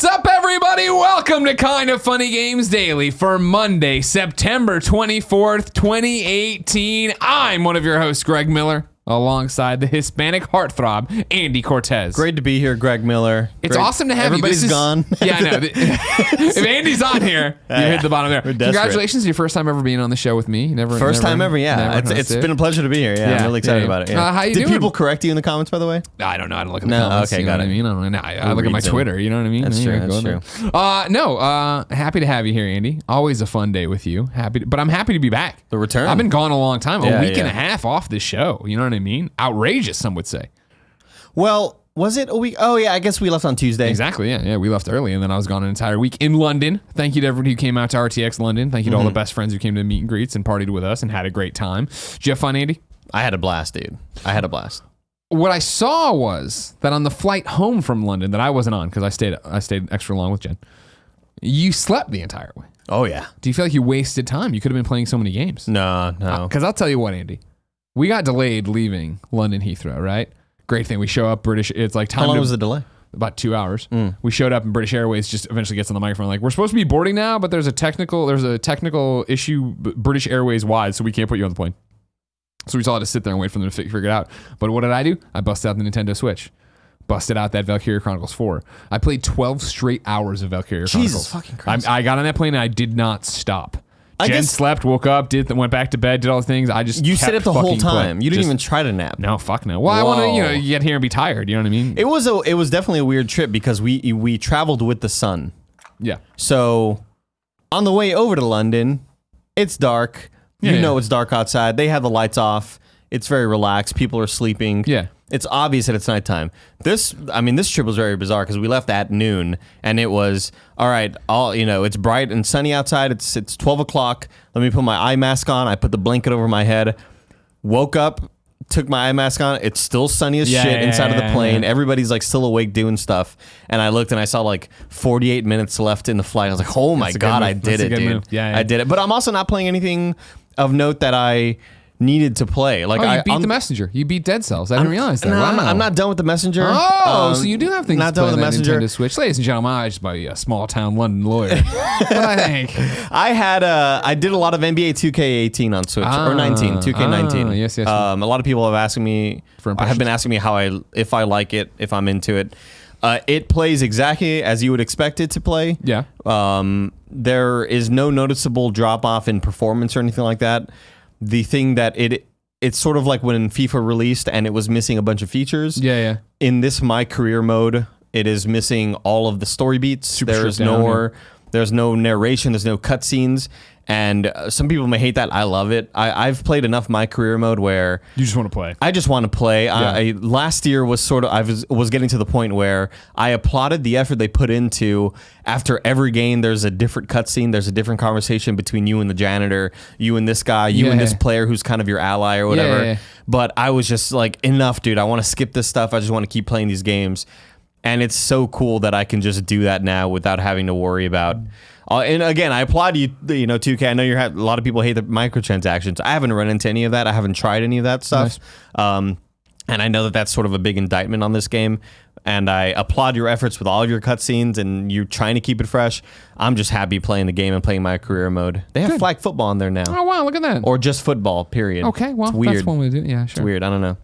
What's up, everybody? Welcome to Kind of Funny Games Daily for Monday, September 24th, 2018. I'm one of your hosts, Greg Miller, alongside the Hispanic heartthrob, Andy Cortez. Great to be here, Greg Miller. It's awesome to have Everybody's you. gone. Yeah, I know. If Andy's on here, you hit the bottom there. Congratulations, your first time ever being on the show with me. First time ever, yeah. It's been a pleasure to be here. Yeah, I'm really excited about it. Yeah. How you doing? Did people correct you in the comments, by the way? I don't know. I don't look at the comments. Okay, you know got what it. I mean? I don't know. I look at my Twitter. You know what I mean? That's true. That's true. Happy to have you here, Andy. Always a fun day with you. But I'm happy to be back. The return. I've been gone a long time. A week and yeah. a half off this show. You know what I mean? Outrageous, some would say. Well, was it a week? Oh, yeah, I guess we left on Tuesday. Exactly, yeah. We left early, and then I was gone an entire week in London. Thank you to everybody who came out to RTX London. Thank you to all the best friends who came to meet and greets and partied with us and had a great time. Did you have fun, Andy? I had a blast, dude. I had a blast. What I saw was that on the flight home from London that I wasn't on because I stayed extra long with Jen, you slept the entire way. Oh, yeah. Do you feel like you wasted time? You could have been playing so many games. No. Because I'll tell you what, Andy. We got delayed leaving London Heathrow, right? Great thing. We show up, British. It's like time. How long was the delay? About 2 hours. We showed up and British Airways just eventually gets on the microphone like, we're supposed to be boarding now, but there's a technical issue British Airways wide, so we can't put you on the plane. So we just all had to sit there and wait for them to figure it out. But what did I do? I busted out the Nintendo Switch. Busted out that Valkyria Chronicles 4. I played 12 straight hours of Valkyria Chronicles. Jesus fucking Christ. I got on that plane and I did not stop. Jen slept, woke up, went back to bed, did all the things. You sit up the whole time. You didn't even try to nap. No, fuck no. Well, I want to, get here and be tired. You know what I mean? It was definitely a weird trip because we traveled with the sun. Yeah. So on the way over to London, it's dark. It's dark outside. They have the lights off. It's very relaxed. People are sleeping. Yeah. It's obvious that it's nighttime. This trip was very bizarre because we left at noon and it was, all right, it's bright and sunny outside. It's 12 o'clock. Let me put my eye mask on. I put the blanket over my head. Woke up, took my eye mask on. It's still sunny as shit inside of the plane. Everybody's like still awake doing stuff. And I looked and I saw like 48 minutes left in the flight. I was like, oh my God, I did it, dude. Yeah. I did it. But I'm also not playing anything of note that I needed to play. Like you beat the Messenger. You beat Dead Cells. I didn't realize that. No, wow. I'm not done with the Messenger. So you do have things not to play done with the Messenger. Nintendo Switch. Ladies and gentlemen, I just be a small town London lawyer. What I think. I did a lot of NBA 2K18 on Switch or 19, 2K19. Yes. A lot of people have asked me. Have been asking me if I like it, if I'm into it. It plays exactly as you would expect it to play. Yeah. There is no noticeable drop off in performance or anything like that. The thing that it's sort of like when FIFA released and it was missing a bunch of features. Yeah. In this My Career mode, it is missing all of the story beats. There's no narration. There's no cutscenes. And some people may hate that. I love it. I've played enough My Career mode where you just want to play. I just want to play. Yeah. Last year was I was getting to the point where I applauded the effort they put into. After every game, there's a different cutscene. There's a different conversation between you and the janitor, you and this guy, you and this player who's kind of your ally or whatever. Yeah. But I was just like, enough, dude. I want to skip this stuff. I just want to keep playing these games. And it's so cool that I can just do that now without having to worry about. And again, I applaud you, 2K. I know a lot of people hate the microtransactions. I haven't run into any of that. I haven't tried any of that stuff. Nice. And I know that that's sort of a big indictment on this game. And I applaud your efforts with all of your cutscenes and you trying to keep it fresh. I'm just happy playing the game and playing My Career mode. They have flag football on there now. Oh, wow. Look at that. Or just football, period. Okay, well, it's weird. That's one way to do it. Yeah, sure. It's weird. I don't know.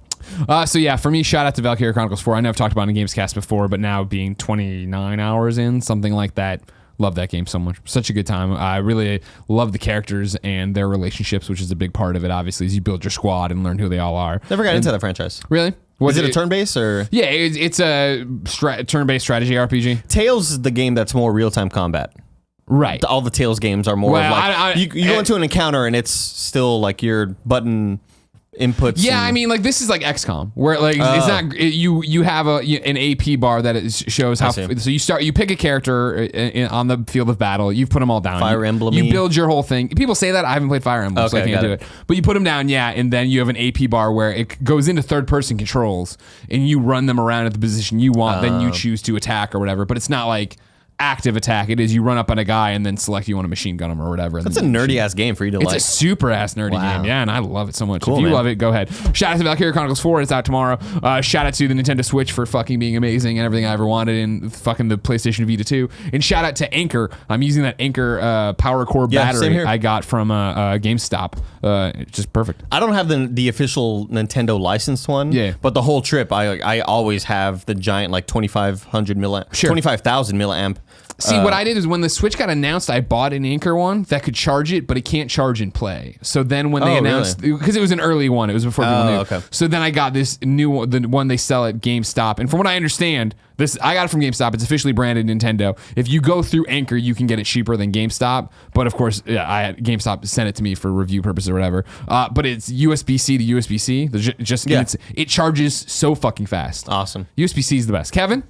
For me, shout out to Valkyria Chronicles 4. I know I've talked about it in Gamescast before, but now being 29 hours in, something like that, love that game so much. Such a good time. I really love the characters and their relationships, which is a big part of it, obviously, as you build your squad and learn who they all are. Never got into that franchise. Really? Is it a turn-based or? Yeah, it's a turn-based strategy RPG. Tales is the game that's more real-time combat. Right. All the Tales games are more you go into an encounter and it's still like your button inputs. Yeah, I mean, like this is like XCOM, where like it's not you have an AP bar that shows how. So you pick a character on the field of battle. You've put them all down. Fire Emblem. You build your whole thing. People say that I haven't played Fire Emblem, so I can't do it. But you put them down, and then you have an AP bar where it goes into third-person controls, and you run them around at the position you want. Then you choose to attack or whatever. But it's not like active attack. It is you run up on a guy and then select you want to machine gun him or whatever. That's a nerdy ass game for you to like. It's a super ass nerdy game. Yeah, and I love it so much. Cool, if you man. love it, go ahead. Shout out to Valkyria Chronicles 4. It's out tomorrow. Shout out to the Nintendo Switch for fucking being amazing and everything I ever wanted, and fucking the PlayStation Vita 2. And shout out to Anchor. I'm using that Anchor power core same battery here. I got from GameStop. It's just perfect. I don't have the official Nintendo licensed one. Yeah. But the whole trip, I always have the giant like 25,000 milliamp. See, what I did is when the Switch got announced, I bought an Anchor one that could charge it, but it can't charge and play. So then when they announced, because it was an early one, it was before people knew. Okay. So then I got this new one, the one they sell at GameStop. And from what I understand, I got it from GameStop. It's officially branded Nintendo. If you go through Anchor, you can get it cheaper than GameStop. But of course, GameStop sent it to me for review purposes or whatever. But it's USB-C to USB-C. It charges so fucking fast. Awesome. USB-C is the best. Kevin?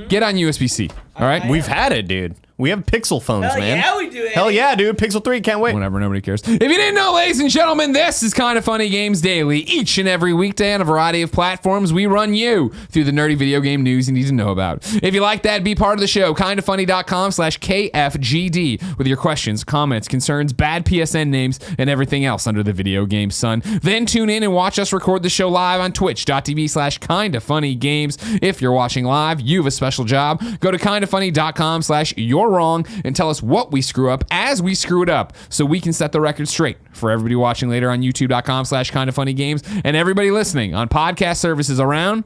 Get on USB-C. All right? We've had it, dude. We have Pixel phones, Hell man. yeah, we do. Hell yeah, dude. Pixel 3, can't wait. Whatever, nobody cares. If you didn't know, ladies and gentlemen, this is Kinda Funny Games Daily. Each and every weekday on a variety of platforms, we run you through the nerdy video game news you need to know about. If you like that, be part of the show. kindafunny.com/KFGD with your questions, comments, concerns, bad PSN names, and everything else under the video game sun. Then tune in and watch us record the show live on twitch.tv/kindafunnygames. If you're watching live, you have a special job. Go to kindafunny.com/you're wrong and tell us what we screw up as we screw it up so we can set the record straight. For everybody watching later on youtube.com/kindafunnygames and everybody listening on podcast services around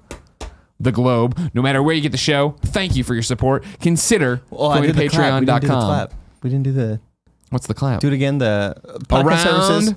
the globe, no matter where you get the show, thank you for your support. Consider going to patreon.com. We didn't do the... What's the clap? Do it again, the podcast services.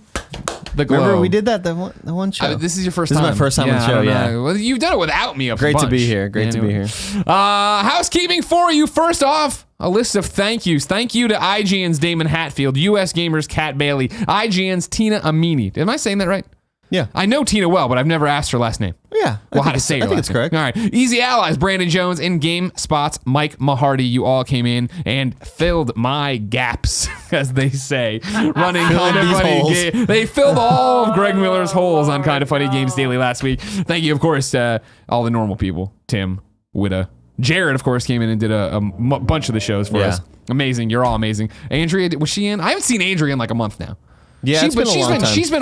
The globe. Remember we did that the one show. This is your first time. This is my first time on the show, yeah. Well, you've done it without me. Great to be here. Great to be here. Housekeeping for you. First off, a list of thank yous. Thank you to IGN's Daemon Hatfield, USGamer's Kat Bailey, IGN's Tina Amini. Am I saying that right? Yeah. I know Tina well, but I've never asked her last name. Yeah. Well, how to say it. I think it's correct. All right. Easy Allies, Brandon Jones, and GameSpot's Mike Mahardy. You all came in and filled my gaps, as they say. Running Kinda Funny Games. They filled all of Greg Miller's holes on Kinda Funny Games Daily last week. Thank you, of course, to all the normal people. Tim, Whitta. Jared, of course, came in and did a bunch of the shows for us. Amazing. You're all amazing. Andrea, was she in? I haven't seen Andrea in like a month now. Yeah, she's been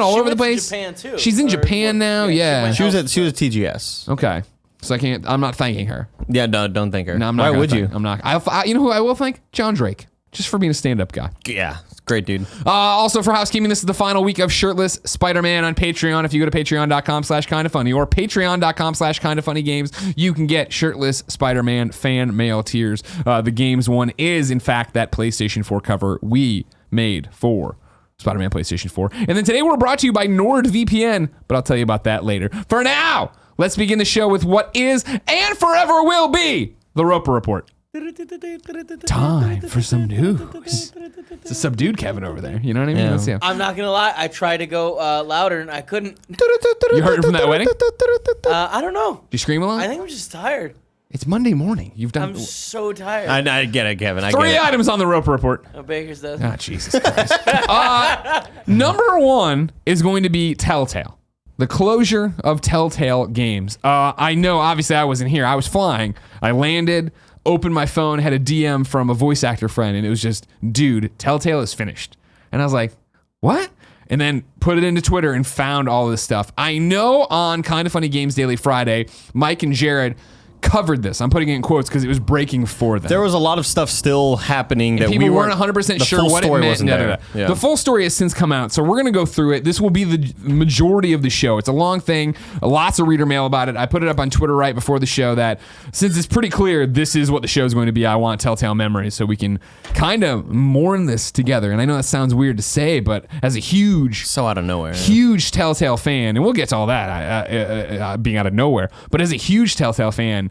all over the place. Japan too. She's in Japan now. Yeah. She was at TGS. Okay. So I'm not thanking her. Yeah, no, don't thank her. No, I'm not. Why would you? I'm not. You know who I will thank? John Drake. Just for being a stand-up guy. Yeah, great dude. Also for housekeeping, this is the final week of Shirtless Spider-Man on Patreon. If you go to patreon.com/kindafunny or patreon.com/kindafunnygames, you can get Shirtless Spider-Man fan mail tiers. The games one is, in fact, that PlayStation 4 cover we made for Spider-Man PlayStation 4. And then today we're brought to you by NordVPN, but I'll tell you about that later. For now, let's begin the show with what is and forever will be the Roper Report. Time for some news. It's a subdued Kevin over there. You know what I mean? Yeah. Let's see. I'm not gonna lie. I tried to go louder and I couldn't. You heard it from that wedding? Did I don't know. you scream along? I think I'm just tired. It's Monday morning. You've done I'm so tired. I get it, Kevin. I three get it. items on the Roper Report. Oh, Baker's does. Ah, Jesus Christ. Number one is going to be Telltale. The closure of Telltale games. I know, obviously, I wasn't here. I was flying. I landed, opened my phone, had a DM from a voice actor friend, and it was just, dude, Telltale is finished. And I was like, what? And then put it into Twitter and found all this stuff. I know on Kinda Funny Games Daily Friday, Mike and Jared covered this. I'm putting it in quotes because it was breaking for them. There was a lot of stuff still happening that people we weren't 100% sure what it meant. Yeah. The full story has since come out, so we're going to go through it. This will be the majority of the show. It's a long thing, lots of reader mail about it. I put it up on Twitter right before the show that since it's pretty clear this is what the show is going to be, I want Telltale Memories so we can kind of mourn this together. And I know that sounds weird to say, but as a huge... So out of nowhere. Huge Telltale fan, and we'll get to all that being out of nowhere, but as a huge Telltale fan,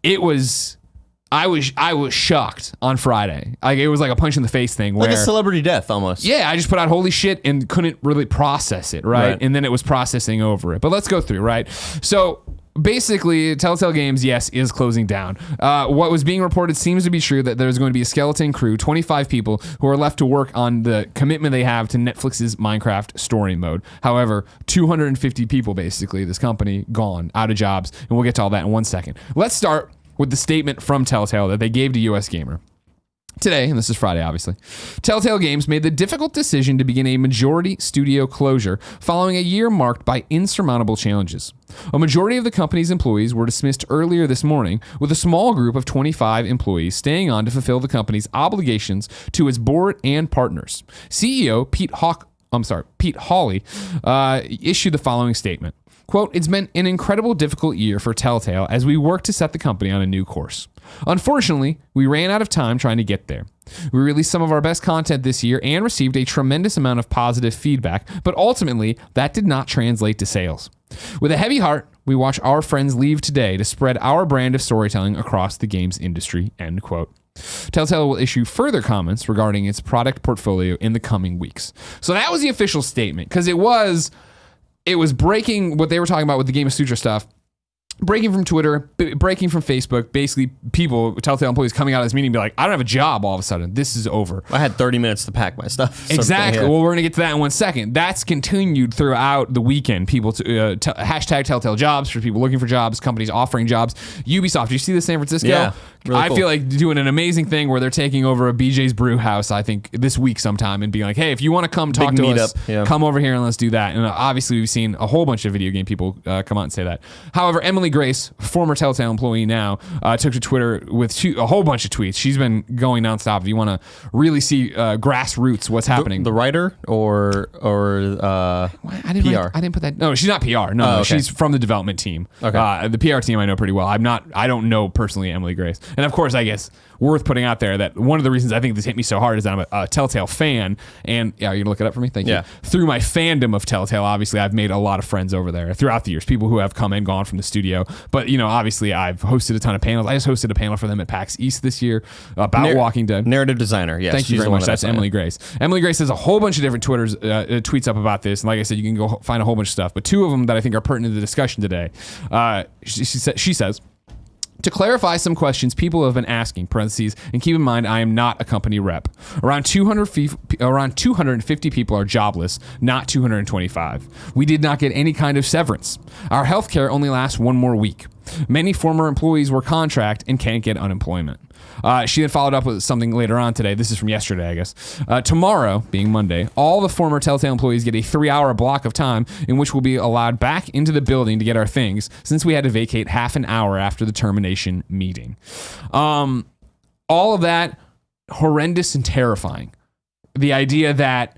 I was shocked on Friday. Like it was like a punch in the face thing. Like a celebrity death almost. Yeah, I just put out holy shit and couldn't really process it, right? And then it was processing over it. But let's go through, right? So basically, Telltale Games, yes, is closing down. What was being reported seems to be true that there's going to be a skeleton crew, 25 people, who are left to work on the commitment they have to Netflix's Minecraft story mode. However, 250 people, basically, this company, gone, out of jobs, and we'll get to all that in 1 second. Let's start with the statement from Telltale that they gave to USGamer. Today, and this is Friday, obviously, Telltale Games made the difficult decision to begin a majority studio closure following a year marked by insurmountable challenges. A majority of the company's employees were dismissed earlier this morning, with a small group of 25 employees staying on to fulfill the company's obligations to its board and partners. CEO Pete Hawley issued the following statement. Quote, "It's been an incredible difficult year for Telltale as we work to set the company on a new course. Unfortunately, we ran out of time trying to get there. We released some of our best content this year and received a tremendous amount of positive feedback, but ultimately, that did not translate to sales. With a heavy heart, we watch our friends leave today to spread our brand of storytelling across the games industry," end quote. Telltale will issue further comments regarding its product portfolio in the coming weeks. So that was the official statement, because it was breaking what they were talking about with the Game of Sutra stuff. Breaking from Twitter, breaking from Facebook, basically people, Telltale employees coming out of this meeting and be like, I don't have a job all of a sudden. This is over. I had 30 minutes to pack my stuff. Exactly. Yeah. Well, we're going to get to that in 1 second. That's continued throughout the weekend. People, hashtag Telltale jobs for people looking for jobs, companies offering jobs. Ubisoft, you see this San Francisco? Yeah. Really I cool. feel like doing an amazing thing where they're taking over a BJ's Brew House, I think, this week sometime and being like, hey, if you want to come talk Big to meetup. us, Yeah. come over here and let's do that. And obviously, we've seen a whole bunch of video game people come out and say that. However, Emily Grace, former Telltale employee now, took to Twitter with a whole bunch of tweets. She's been going nonstop. If you want to really see grassroots, what's happening. The writer or I didn't PR? I didn't put that. No, she's not PR. No, okay. She's from the development team. Okay. The PR team I know pretty well. I don't know personally Emily Grace. And of course, I guess worth putting out there that one of the reasons I think this hit me so hard is that I'm a Telltale fan. And yeah, you gonna look it up for me? Thank you. Through my fandom of Telltale, obviously, I've made a lot of friends over there throughout the years. People who have come and gone from the studio. But obviously, I've hosted a ton of panels. I just hosted a panel for them at PAX East this year about Walking Dead. Narrative designer. Yes. Thank you very much. That's Emily Grace. Emily Grace has a whole bunch of different tweets up about this. And like I said, you can go find a whole bunch of stuff. But two of them that I think are pertinent to the discussion today. She says, to clarify some questions people have been asking, parentheses, and keep in mind I am not a company rep. Around 250 people are jobless, not 225. We did not get any kind of severance. Our healthcare only lasts one more week. Many former employees were contract and can't get unemployment. She then followed up with something later on today. This is from yesterday, I guess. Tomorrow, being Monday, all the former Telltale employees get a 3-hour block of time in which we'll be allowed back into the building to get our things, since we had to vacate half an hour after the termination meeting. All of that, horrendous and terrifying. The idea that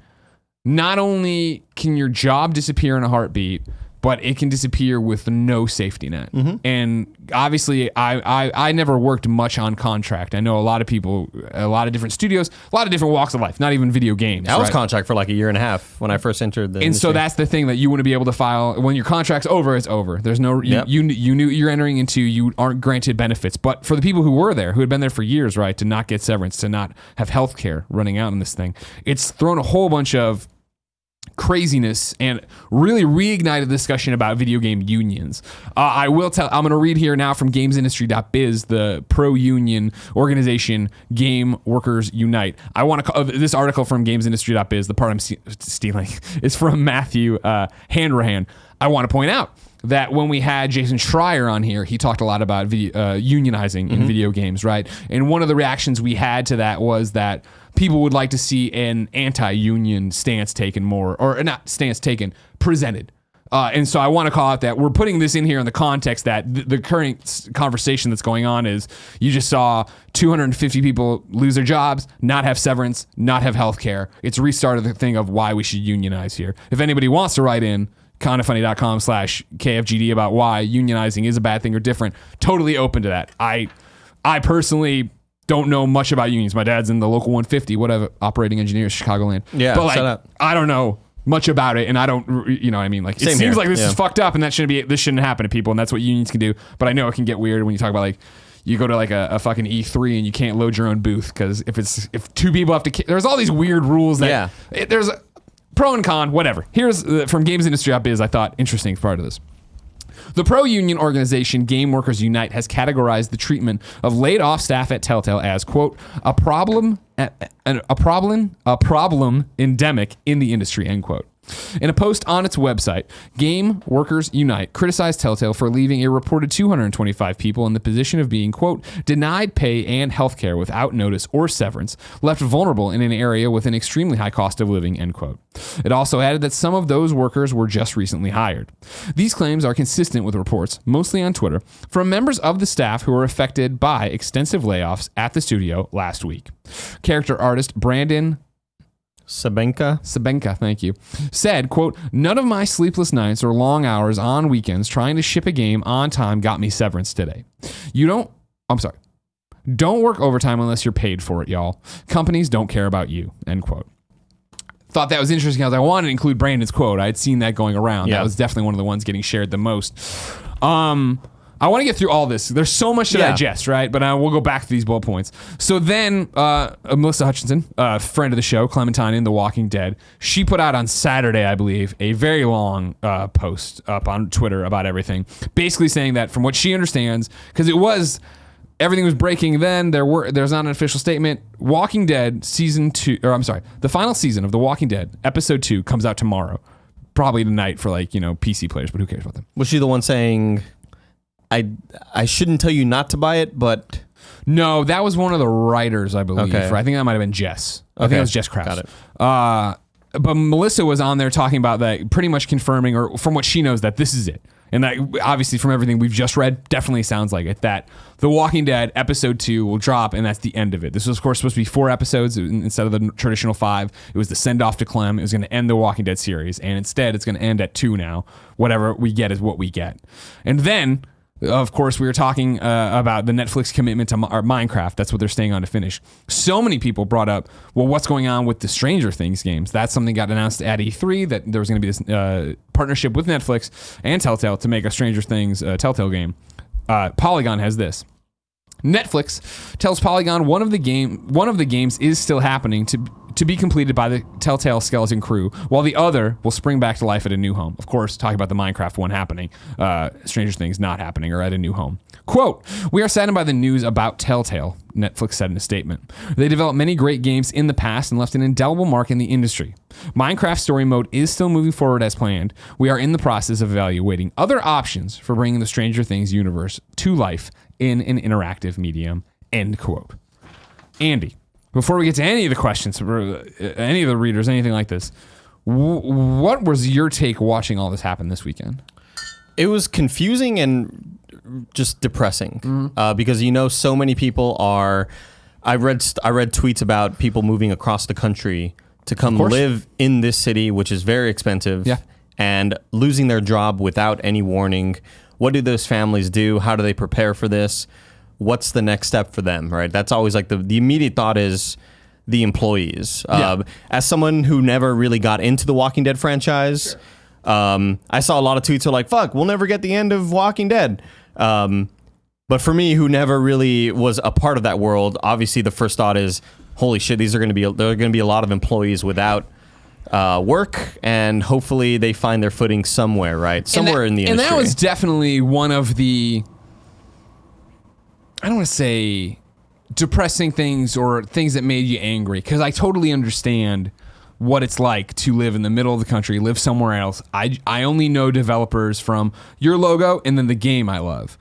not only can your job disappear in a heartbeat, but it can disappear with no safety net. Mm-hmm. And obviously, I never worked much on contract. I know a lot of people, a lot of different studios, a lot of different walks of life, not even video games. I was contract for like a year and a half when I first entered the industry. So that's the thing that you wouldn't be able to file. When your contract's over, it's over. There's no, you knew what you're entering into, you aren't granted benefits. But for the people who were there, who had been there for years, right, to not get severance, to not have health care running out in this thing, it's thrown a whole bunch of craziness and really reignited the discussion about video game unions. I'm going to read here now from gamesindustry.biz, the pro-union organization Game Workers Unite. I want to this article from gamesindustry.biz, the part I'm stealing, is from Matthew Hanrahan. I want to point out that when we had Jason Schreier on here, he talked a lot about unionizing in video games, right? And one of the reactions we had to that was that people would like to see an anti-union stance taken more, or not stance taken, presented. And so I want to call out that we're putting this in here in the context that the current conversation that's going on is you just saw 250 people lose their jobs, not have severance, not have health care. It's restarted the thing of why we should unionize here. If anybody wants to write in, kindafunny.com/KFGD about why unionizing is a bad thing or different, totally open to that. I personally don't know much about unions. My dad's in the local 150, whatever, operating engineer, Chicagoland. Yeah, but like, I don't know much about it, and I don't, what I mean, like, it seems like this is fucked up, and this shouldn't happen to people, and that's what unions can do. But I know it can get weird when you talk about like, you go to like a fucking E3 and you can't load your own booth because if two people have to, there's all these weird rules that there's a pro and con, whatever. Here's from GamesIndustry.biz, I thought interesting part of this. The pro-union organization Game Workers Unite has categorized the treatment of laid-off staff at Telltale as, quote, a problem endemic in the industry, end quote. In a post on its website, Game Workers Unite criticized Telltale for leaving a reported 225 people in the position of being, quote, denied pay and healthcare without notice or severance, left vulnerable in an area with an extremely high cost of living, end quote. It also added that some of those workers were just recently hired. These claims are consistent with reports, mostly on Twitter, from members of the staff who were affected by extensive layoffs at the studio last week. Character artist Brandon Sabenka, thank you, said, quote, none of my sleepless nights or long hours on weekends trying to ship a game on time got me severance today. Don't work overtime unless you're paid for it, y'all. Companies don't care about you, end quote. Thought that was interesting. I wanted to include Brandon's quote. I had seen that going around. That was definitely one of the ones getting shared the most. I want to get through all this. There's so much to digest, right? But we'll go back to these bullet points. So then, Melissa Hutchinson, friend of the show, Clementine in The Walking Dead, she put out on Saturday, I believe, a very long post up on Twitter about everything, basically saying that from what she understands, because everything was breaking then, there's not an official statement. Walking Dead the final season of The Walking Dead, episode 2, comes out tomorrow. Probably tonight for PC players, but who cares about them? Was she the one saying, I shouldn't tell you not to buy it, but... No, that was one of the writers, I believe. Okay. I think that might have been Jess. I think it was Jess Krause. Got it. But Melissa was on there talking about that, pretty much confirming, or from what she knows, that this is it. And that, obviously, from everything we've just read, definitely sounds like it, that The Walking Dead episode 2 will drop, and that's the end of it. This was, of course, supposed to be 4 episodes instead of the traditional 5. It was the send-off to Clem. It was going to end The Walking Dead series, and instead, it's going to end at 2 now. Whatever we get is what we get. And then... Of course, we were talking about the Netflix commitment to Minecraft. That's what they're staying on to finish. So many people brought up, well, what's going on with the Stranger Things games? That's something that got announced at E3, that there was going to be this partnership with Netflix and Telltale to make a Stranger Things Telltale game. Polygon has this. Netflix tells Polygon one of the games is still happening to be completed by the Telltale skeleton crew, while the other will spring back to life at a new home. Of course, talking about the Minecraft one happening, Stranger Things not happening or at a new home. Quote, we are saddened by the news about Telltale, Netflix said in a statement. They developed many great games in the past and left an indelible mark in the industry. Minecraft story mode is still moving forward as planned. We are in the process of evaluating other options for bringing the Stranger Things universe to life in an interactive medium, end quote. Andy, before we get to any of the questions, any of the readers, anything like this, what was your take watching all this happen this weekend? It was confusing and just depressing because so many people are. I read tweets about people moving across the country to come live in this city, which is very expensive, and losing their job without any warning. What do those families do? How do they prepare for this? What's the next step for them, right? That's always like the immediate thought is the employees. As someone who never really got into the Walking Dead franchise, I saw a lot of tweets are like, fuck, we'll never get the end of Walking Dead. But for me, who never really was a part of that world, obviously the first thought is, holy shit, there are going to be a lot of employees without work, and hopefully they find their footing somewhere, right? Somewhere in the industry. And that was definitely one of the, I don't want to say depressing things or things that made you angry, because I totally understand what it's like to live in the middle of the country, live somewhere else. I only know developers from your logo and then the game I love.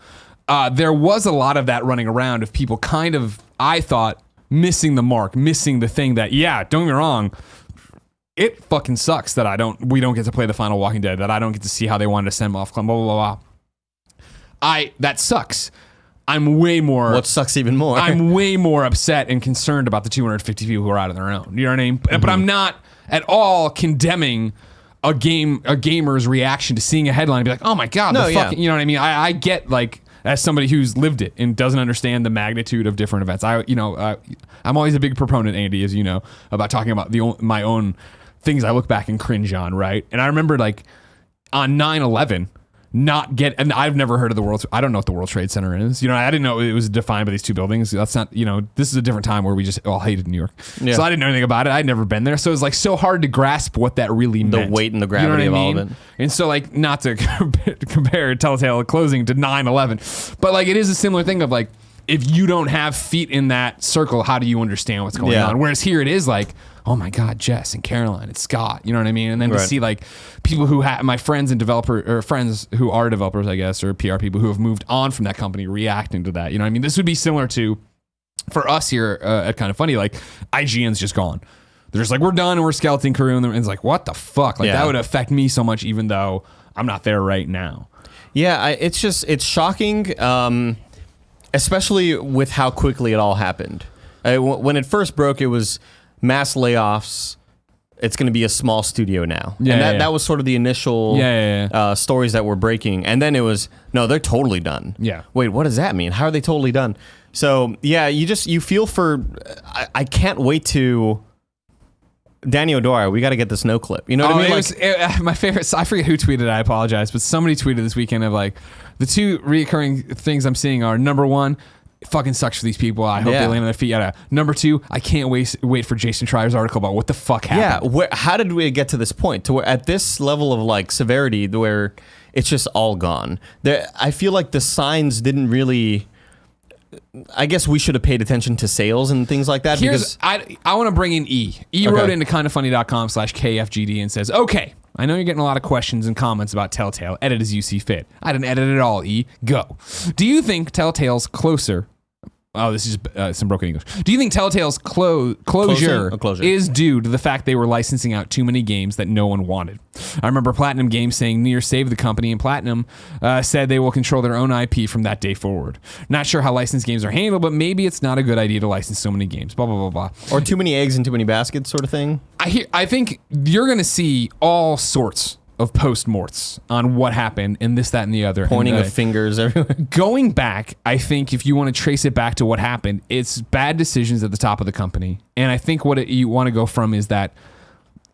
There was a lot of that running around of people kind of, I thought, missing the mark, missing the thing that, don't get me wrong, it fucking sucks that we don't get to play the final Walking Dead, that I don't get to see how they wanted to send off Clem, blah, blah, blah. That sucks. I'm way more... What sucks even more? I'm way more upset and concerned about the 250 people who are out on their own. You know what I mean? Mm-hmm. But I'm not at all condemning a gamer's reaction to seeing a headline and be like, oh my God, fucking... You know what I mean? I get, like, as somebody who's lived it and doesn't understand the magnitude of different events. I'm always a big proponent, Andy, as you know, about talking about my own things I look back and cringe on, right? And I remember, like, on 9/11, and I've never heard of I don't know what the World Trade Center is. I didn't know it was defined by these two buildings. That's not, this is a different time where we just all hated New York. Yeah. So I didn't know anything about it. I'd never been there. So it was like so hard to grasp what that really meant. The weight and the gravity of all of it. And so, like, not to compare Telltale closing to 9/11, but like it is a similar thing of like, if you don't have feet in that circle, how do you understand what's going on? Whereas here it is like, oh my God, Jess and Caroline, it's Scott, you know what I mean? And then to see like people who have, my friends and friends who are developers, I guess, or PR people who have moved on from that company reacting to that, you know what I mean? This would be similar to, for us here at Kind of Funny, like IGN's just gone. They're just like, we're done and we're skeleton crew. And it's like, what the fuck? Like that would affect me so much, even though I'm not there right now. Yeah, it's shocking, especially with how quickly it all happened. When it first broke, it was mass layoffs. It's going to be a small studio now. And that was sort of the initial stories that were breaking. And then it was, no, they're totally done. Yeah. Wait, what does that mean? How are they totally done? So, yeah, you feel for... I can't wait to... Danny O'Dwyer, we got to get the snow clip. You know what I mean? My favorite... I forget who tweeted, I apologize, but somebody tweeted this weekend of like, the two reoccurring things I'm seeing are, number one, it fucking sucks for these people. I hope they land on their feet. Number two, I can't wait for Jason Schreier's article about what the fuck happened. Yeah, how did we get to this point? To where at this level of like severity where it's just all gone. I feel like the signs didn't really... I guess we should have paid attention to sales and things like that. I want to bring in E. Wrote into kindoffunny.com/KFGD and says, okay, I know you're getting a lot of questions and comments about Telltale. Edit as you see fit. I didn't edit it all, E. Go. Do you think Telltale's closer... Oh, this is some broken English. Do you think Telltale's closure is due to the fact they were licensing out too many games that no one wanted? I remember Platinum Games saying Nier saved the company, and Platinum said they will control their own IP from that day forward. Not sure how licensed games are handled, but maybe it's not a good idea to license so many games. Blah, blah, blah, blah. Or too many eggs in too many baskets sort of thing? I think you're going to see all sorts of post-morts on what happened and this, that, and the other. Pointing of fingers everywhere. Going back, I think if you want to trace it back to what happened, it's bad decisions at the top of the company. And I think what you want to go from is that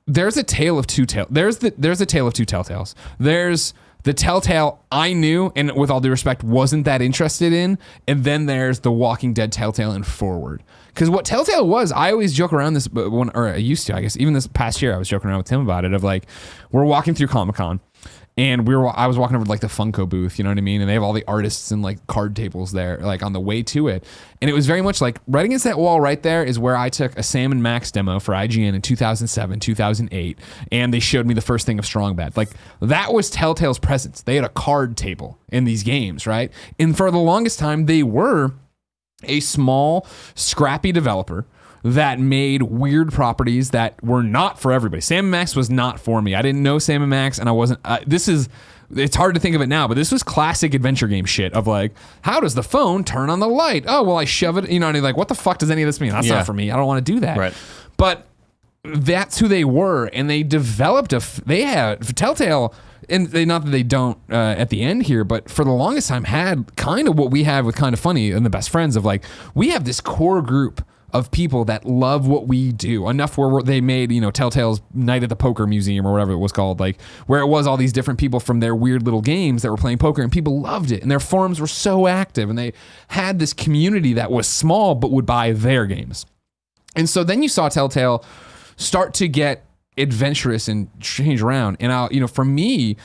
there's a tale of two there's a tale of two Telltales. There's the Telltale I knew, and with all due respect, wasn't that interested in. And then there's the Walking Dead Telltale and forward. Because what Telltale was, I always joke around this, or I used to, I guess, even this past year, I was joking around with Tim about it, of like, we're walking through Comic-Con, and I was walking over to like the Funko booth, you know what I mean? And they have all the artists and like card tables there, like on the way to it. And it was very much like, right against that wall right there is where I took a Sam and Max demo for IGN in 2007, 2008, and they showed me the first thing of Strong Bad. Like, that was Telltale's presence. They had a card table in these games, right? And for the longest time, they were a small, scrappy developer that made weird properties that were not for everybody. Sam & Max was not for me. I didn't know Sam & Max, and I wasn't... it's hard to think of it now, but this was classic adventure game shit of like, how does the phone turn on the light? Oh, well, I shove it... You know, and like, what the fuck does any of this mean? That's not for me. I don't want to do that. Right. But that's who they were, and they developed they had... Telltale... And not that they don't at the end here, but for the longest time had kind of what we have with Kind of Funny and the Best Friends of like, we have this core group of people that love what we do enough where they made, you know, Telltale's Night at the Poker Museum or whatever it was called, like where it was all these different people from their weird little games that were playing poker, and people loved it, and their forums were so active, and they had this community that was small but would buy their games. And so then you saw Telltale start to get adventurous and change around. And for me,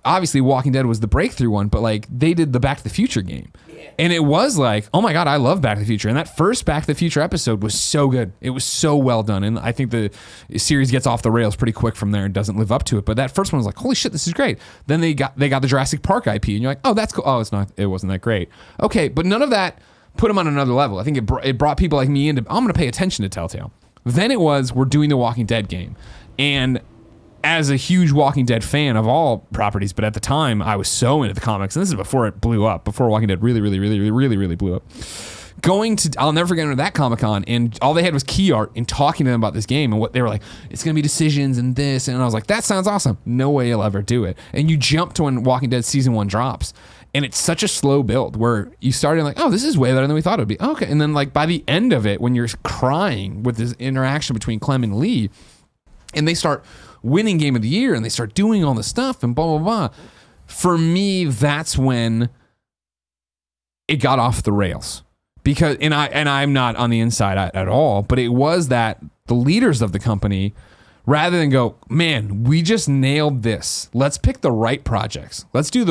obviously Walking Dead was the breakthrough one, but like they did the Back to the Future game. Yeah. And it was like, oh my God, I love Back to the Future. And that first Back to the Future episode was so good. It was so well done. And I think the series gets off the rails pretty quick from there and doesn't live up to it. But that first one was like, holy shit, this is great. Then they got the Jurassic Park IP, and you're like, oh, that's cool. Oh, it wasn't that great. Okay, but none of that put them on another level. I think it brought people like me into, I'm going to pay attention to Telltale. Then it was, we're doing the Walking Dead game. And as a huge Walking Dead fan of all properties, but at the time I was so into the comics, and this is before it blew up, before Walking Dead really blew up. I'll never forget into that Comic-Con, and all they had was key art and talking to them about this game, and what they were like, it's going to be decisions and this, and I was like, that sounds awesome. No way you'll ever do it. And you jump to when Walking Dead season 1 drops, and it's such a slow build where you started like, oh, this is way better than we thought it would be. Okay, and then like by the end of it, when you're crying with this interaction between Clem and Lee, and they start winning Game of the Year, and they start doing all this stuff, and blah, blah, blah. For me, that's when it got off the rails. Because, and I'm not on the inside at all, but it was that the leaders of the company rather than go, man, we just nailed this. Let's pick the right projects. Let's do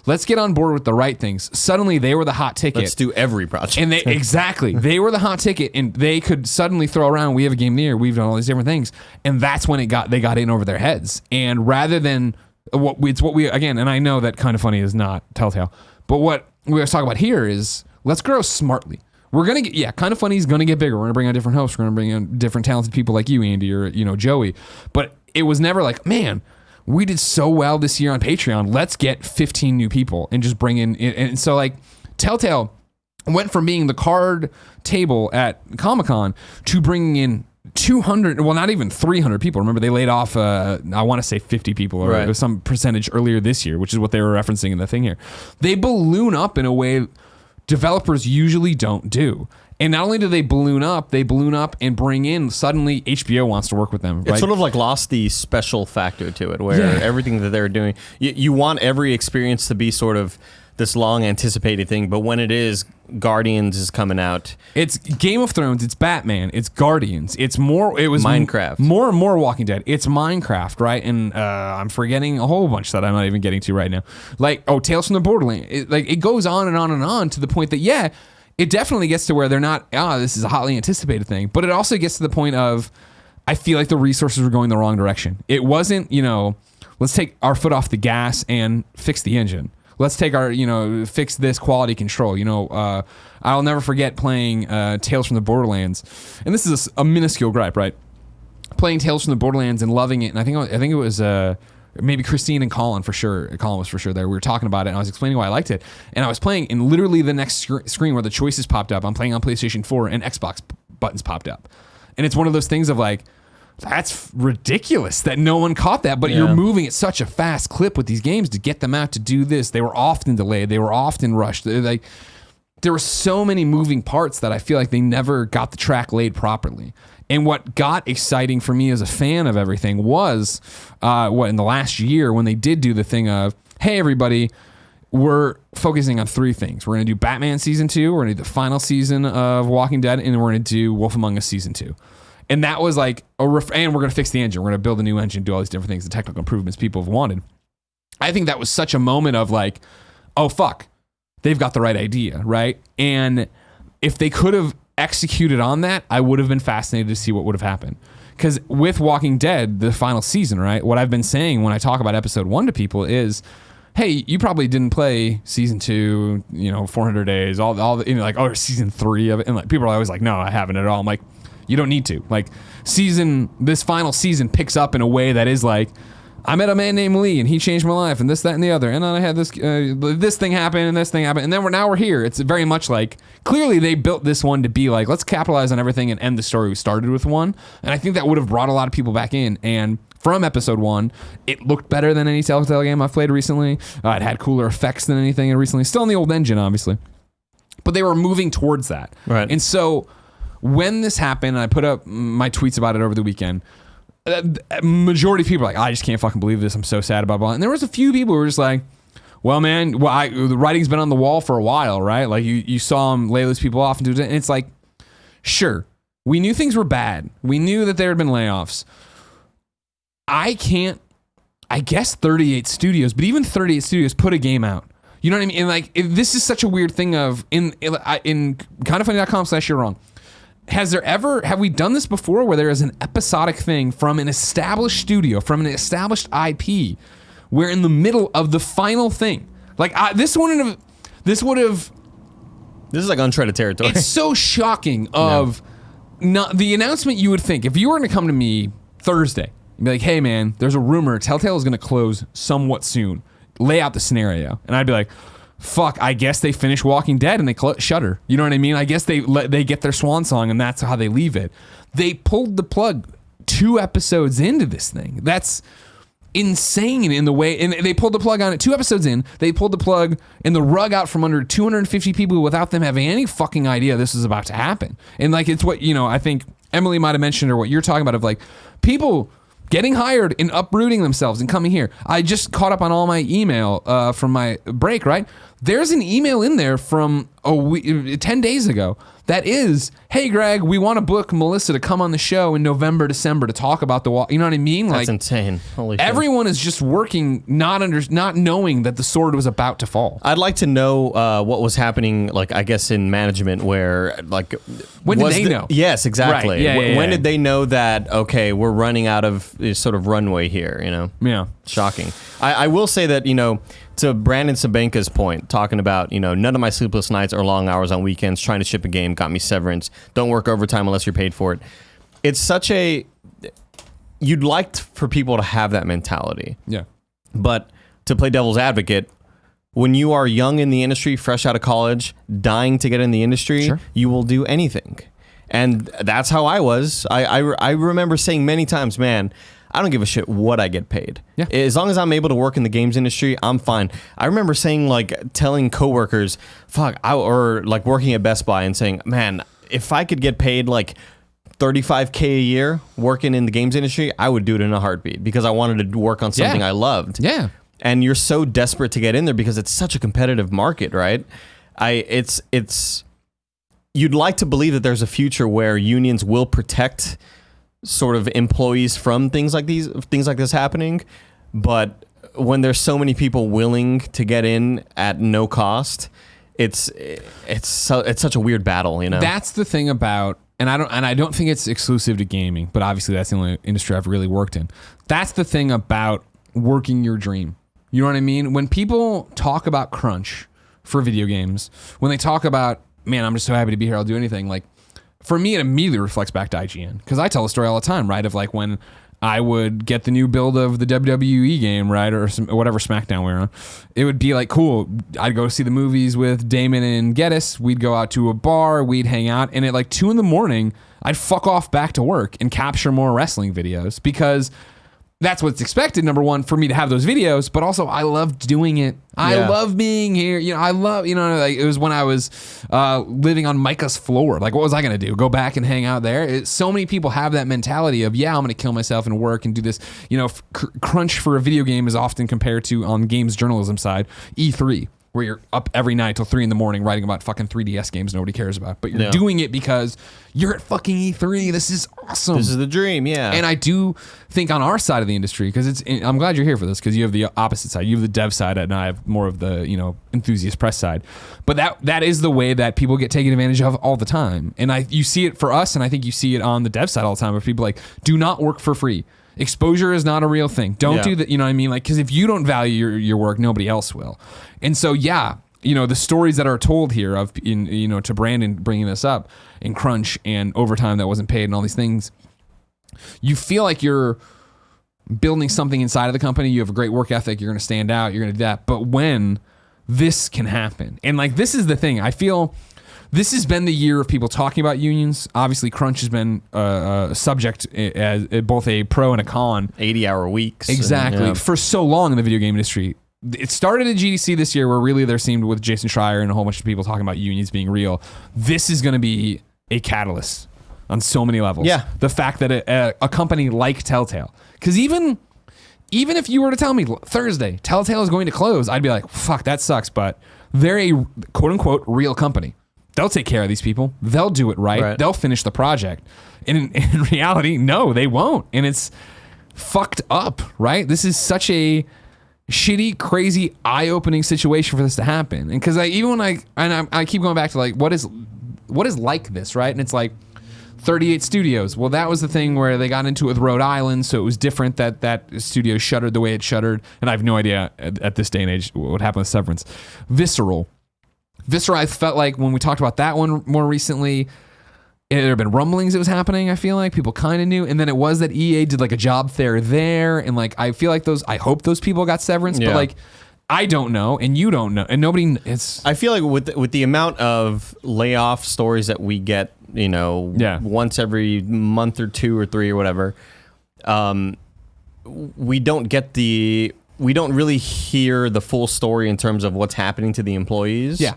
let's get on board with the right things. Suddenly they were the hot ticket. Let's do every project. And they were the hot ticket, and they could suddenly throw around, we have a game of the year, we've done all these different things. And that's when they got in over their heads. And rather than again, and I know that Kind of Funny is not Telltale, but what we always talk about here is let's grow smartly. We're going to get, Kind of Funny is going to get bigger. We're going to bring on different hosts. We're going to bring in different talented people like you, Andy, or, Joey. But it was never like, man, we did so well this year on Patreon. Let's get 15 new people and just bring in. And so like Telltale went from being the card table at Comic-Con to bringing in 200, well, not even 300 people. Remember, they laid off, I want to say 50 people or Right. some percentage earlier this year, which is what they were referencing in the thing here. They balloon up in a way developers usually don't do. And not only do they balloon up and bring in, suddenly HBO wants to work with them. It's right? sort of like lost the special factor to it, where everything that they're doing, you want every experience to be sort of this long anticipated thing, but when it is, Guardians is coming out. It's Game of Thrones, it's Batman, it's Guardians, it was Minecraft. More and more Walking Dead. It's Minecraft, right? And I'm forgetting a whole bunch that I'm not even getting to right now. Like, Tales from the Borderlands. It goes on and on and on to the point that, it definitely gets to where they're not, this is a hotly anticipated thing, but it also gets to the point of, I feel like the resources were going the wrong direction. It wasn't, let's take our foot off the gas and fix the engine. Let's take our, fix this quality control. I'll never forget playing Tales from the Borderlands. And this is a minuscule gripe, right? Playing Tales from the Borderlands and loving it. And I think it was maybe Christine and Colin for sure. Colin was for sure there. We were talking about it, and I was explaining why I liked it. And I was playing, and literally the next screen where the choices popped up, I'm playing on PlayStation 4, and Xbox buttons popped up. And it's one of those things of like, that's ridiculous that no one caught that, but you're moving at such a fast clip with these games to get them out to do this. They were often delayed. They were often rushed. There were so many moving parts that I feel like they never got the track laid properly. And what got exciting for me as a fan of everything was in the last year when they did do the thing of, hey, everybody, we're focusing on 3 things. We're going to do Batman Season 2, we're going to do the final season of Walking Dead, and we're going to do Wolf Among Us Season 2. And that was like and we're going to fix the engine. We're going to build a new engine, do all these different things, the technical improvements people have wanted. I think that was such a moment of like, oh, fuck, they've got the right idea, right? And if they could have executed on that, I would have been fascinated to see what would have happened. Because with Walking Dead, the final season, right, what I've been saying when I talk about episode 1 to people is, hey, you probably didn't play season 2, 400 days, all the, like, or season 3 of it. And like, people are always like, no, I haven't at all. I'm like, you don't need to. Like, this final season picks up in a way that is like, I met a man named Lee and he changed my life and this, that, and the other. And then I had this thing happen and this thing happened. And then we're here. It's very much like, clearly they built this one to be like, let's capitalize on everything and end the story we started with one. And I think that would have brought a lot of people back in. And from episode 1, it looked better than any Telltale game I've played recently. It had cooler effects than anything recently. Still in the old engine, obviously. But they were moving towards that. Right. And so when this happened, and I put up my tweets about it over the weekend, majority of people are like, I just can't fucking believe this. I'm so sad about it. And there was a few people who were just like, well, man, the writing's been on the wall for a while, right? Like you saw them lay those people off and do it. And it's like, sure, we knew things were bad. We knew that there had been layoffs. I guess 38 studios, but even 38 studios put a game out. You know what I mean? And like, this is such a weird thing of, in kindoffunny.com/you're wrong. Have we done this before where there is an episodic thing from an established studio, from an established IP, where in the middle of the final thing, like this is like uncharted territory. It's so shocking of not the announcement you would think if you were going to come to me Thursday and be like, hey man, there's a rumor Telltale is going to close somewhat soon. Lay out the scenario. And I'd be like, fuck, I guess they finish Walking Dead and they Shutter. You know what I mean? I guess they get their swan song and that's how they leave it. They pulled the plug 2 episodes into this thing. That's insane in the way, and they pulled the plug on it 2 episodes in. They pulled the plug and the rug out from under 250 people without them having any fucking idea this is about to happen. And like, it's what, I think Emily might have mentioned, or what you're talking about, of like people getting hired and uprooting themselves and coming here. I just caught up on all my email from my break, right? There's an email in there from 10 days ago. That is, hey, Greg, we want to book Melissa to come on the show in November, December to talk about the wall. You know what I mean? That's insane. Holy shit. Everyone is just working, not knowing that the sword was about to fall. I'd like to know what was happening, like, I guess, in management where, like... When did they know? Yes, exactly. Right. Yeah, when did they know that, okay, we're running out of sort of runway here, you know? Yeah. Shocking. I will say that, you know, to Brandon Sabenka's point, talking about, you know, none of my sleepless nights or long hours on weekends trying to ship a game got me severance. Don't work overtime unless you're paid for it. It's such a... You'd like for people to have that mentality. Yeah. But to play devil's advocate, when you are young in the industry, fresh out of college, dying to get in the industry, Sure. you will do anything. And that's how I was. I remember saying many times, man, I don't give a shit what I get paid. Yeah. As long as I'm able to work in the games industry, I'm fine. I remember saying, like, telling coworkers, or like working at Best Buy and saying, man, if I could get paid like $35K a year working in the games industry, I would do it in a heartbeat because I wanted to work on something I loved. Yeah. And you're so desperate to get in there because it's such a competitive market, right? You'd like to believe that there's a future where unions will protect sort of employees from things like this happening, but when there's so many people willing to get in at no cost, it's such a weird battle, you know. That's the thing about, and I don't think it's exclusive to gaming, but obviously that's the only industry I've really worked in. That's the thing about working your dream. You know what I mean? When people talk about crunch for video games, when they talk about, man, I'm just so happy to be here, I'll do anything, like, for me, it immediately reflects back to IGN because I tell a story all the time, right? Of like when I would get the new build of the WWE game, right, or whatever SmackDown we were on. It would be like, cool. I'd go see the movies with Daemon and Gettys. We'd go out to a bar. We'd hang out, and at like 2 a.m, I'd fuck off back to work and capture more wrestling videos because that's what's expected, number one, for me to have those videos, but also I loved doing it. I love being here. You know, I love, you know, like it was when I was living on Micah's floor. Like, what was I going to do? Go back and hang out there? So many people have that mentality of, I'm going to kill myself and work and do this. You know, crunch for a video game is often compared to, on games journalism side, E3. Where you're up every night till 3 a.m. writing about fucking 3DS games nobody cares about. But you're doing it because you're at fucking E3. This is awesome. This is the dream, yeah. And I do think on our side of the industry, because I'm glad you're here for this, because you have the opposite side. You have the dev side, and I have more of the, enthusiast press side. But that is the way that people get taken advantage of all the time. And you see it for us, and I think you see it on the dev side all the time, where people like, do not work for free. Exposure is not a real thing. Don't do that. You know what I mean? Like, because if you don't value your work, nobody else will. And so, the stories that are told here of, to Brandon bringing this up in crunch and overtime that wasn't paid and all these things, you feel like you're building something inside of the company. You have a great work ethic. You're going to stand out. You're going to do that. But when this can happen, and like, this is the thing, I feel this has been the year of people talking about unions. Obviously, crunch has been a subject as both a pro and a con. 80-hour weeks. Exactly. For so long in the video game industry. It started at GDC this year where really there seemed, with Jason Schreier and a whole bunch of people talking about unions being real. This is going to be a catalyst on so many levels. Yeah. The fact that a company like Telltale, because even if you were to tell me Thursday, Telltale is going to close, I'd be like, fuck, that sucks. But they're a quote unquote real company. They'll take care of these people. They'll do it right. They'll finish the project. And in reality, no, they won't. And it's fucked up, right? This is such a shitty, crazy, eye-opening situation for this to happen. And because even when I keep going back to like, what is like this, right? And it's like 38 studios. Well, that was the thing where they got into it with Rhode Island, so it was different that studio shuttered the way it shuttered. And I have no idea at this day and age what happened with Severance. Visceral, I felt like when we talked about that one more recently, there have been rumblings it was happening, I feel like. People kind of knew. And then it was that EA did like a job fair there. And like, I feel like I hope those people got severance. But like, I don't know. And you don't know. And nobody, I feel like with the amount of layoff stories that we get, once every month or 2 or 3 or whatever, we don't really hear the full story in terms of what's happening to the employees. Yeah.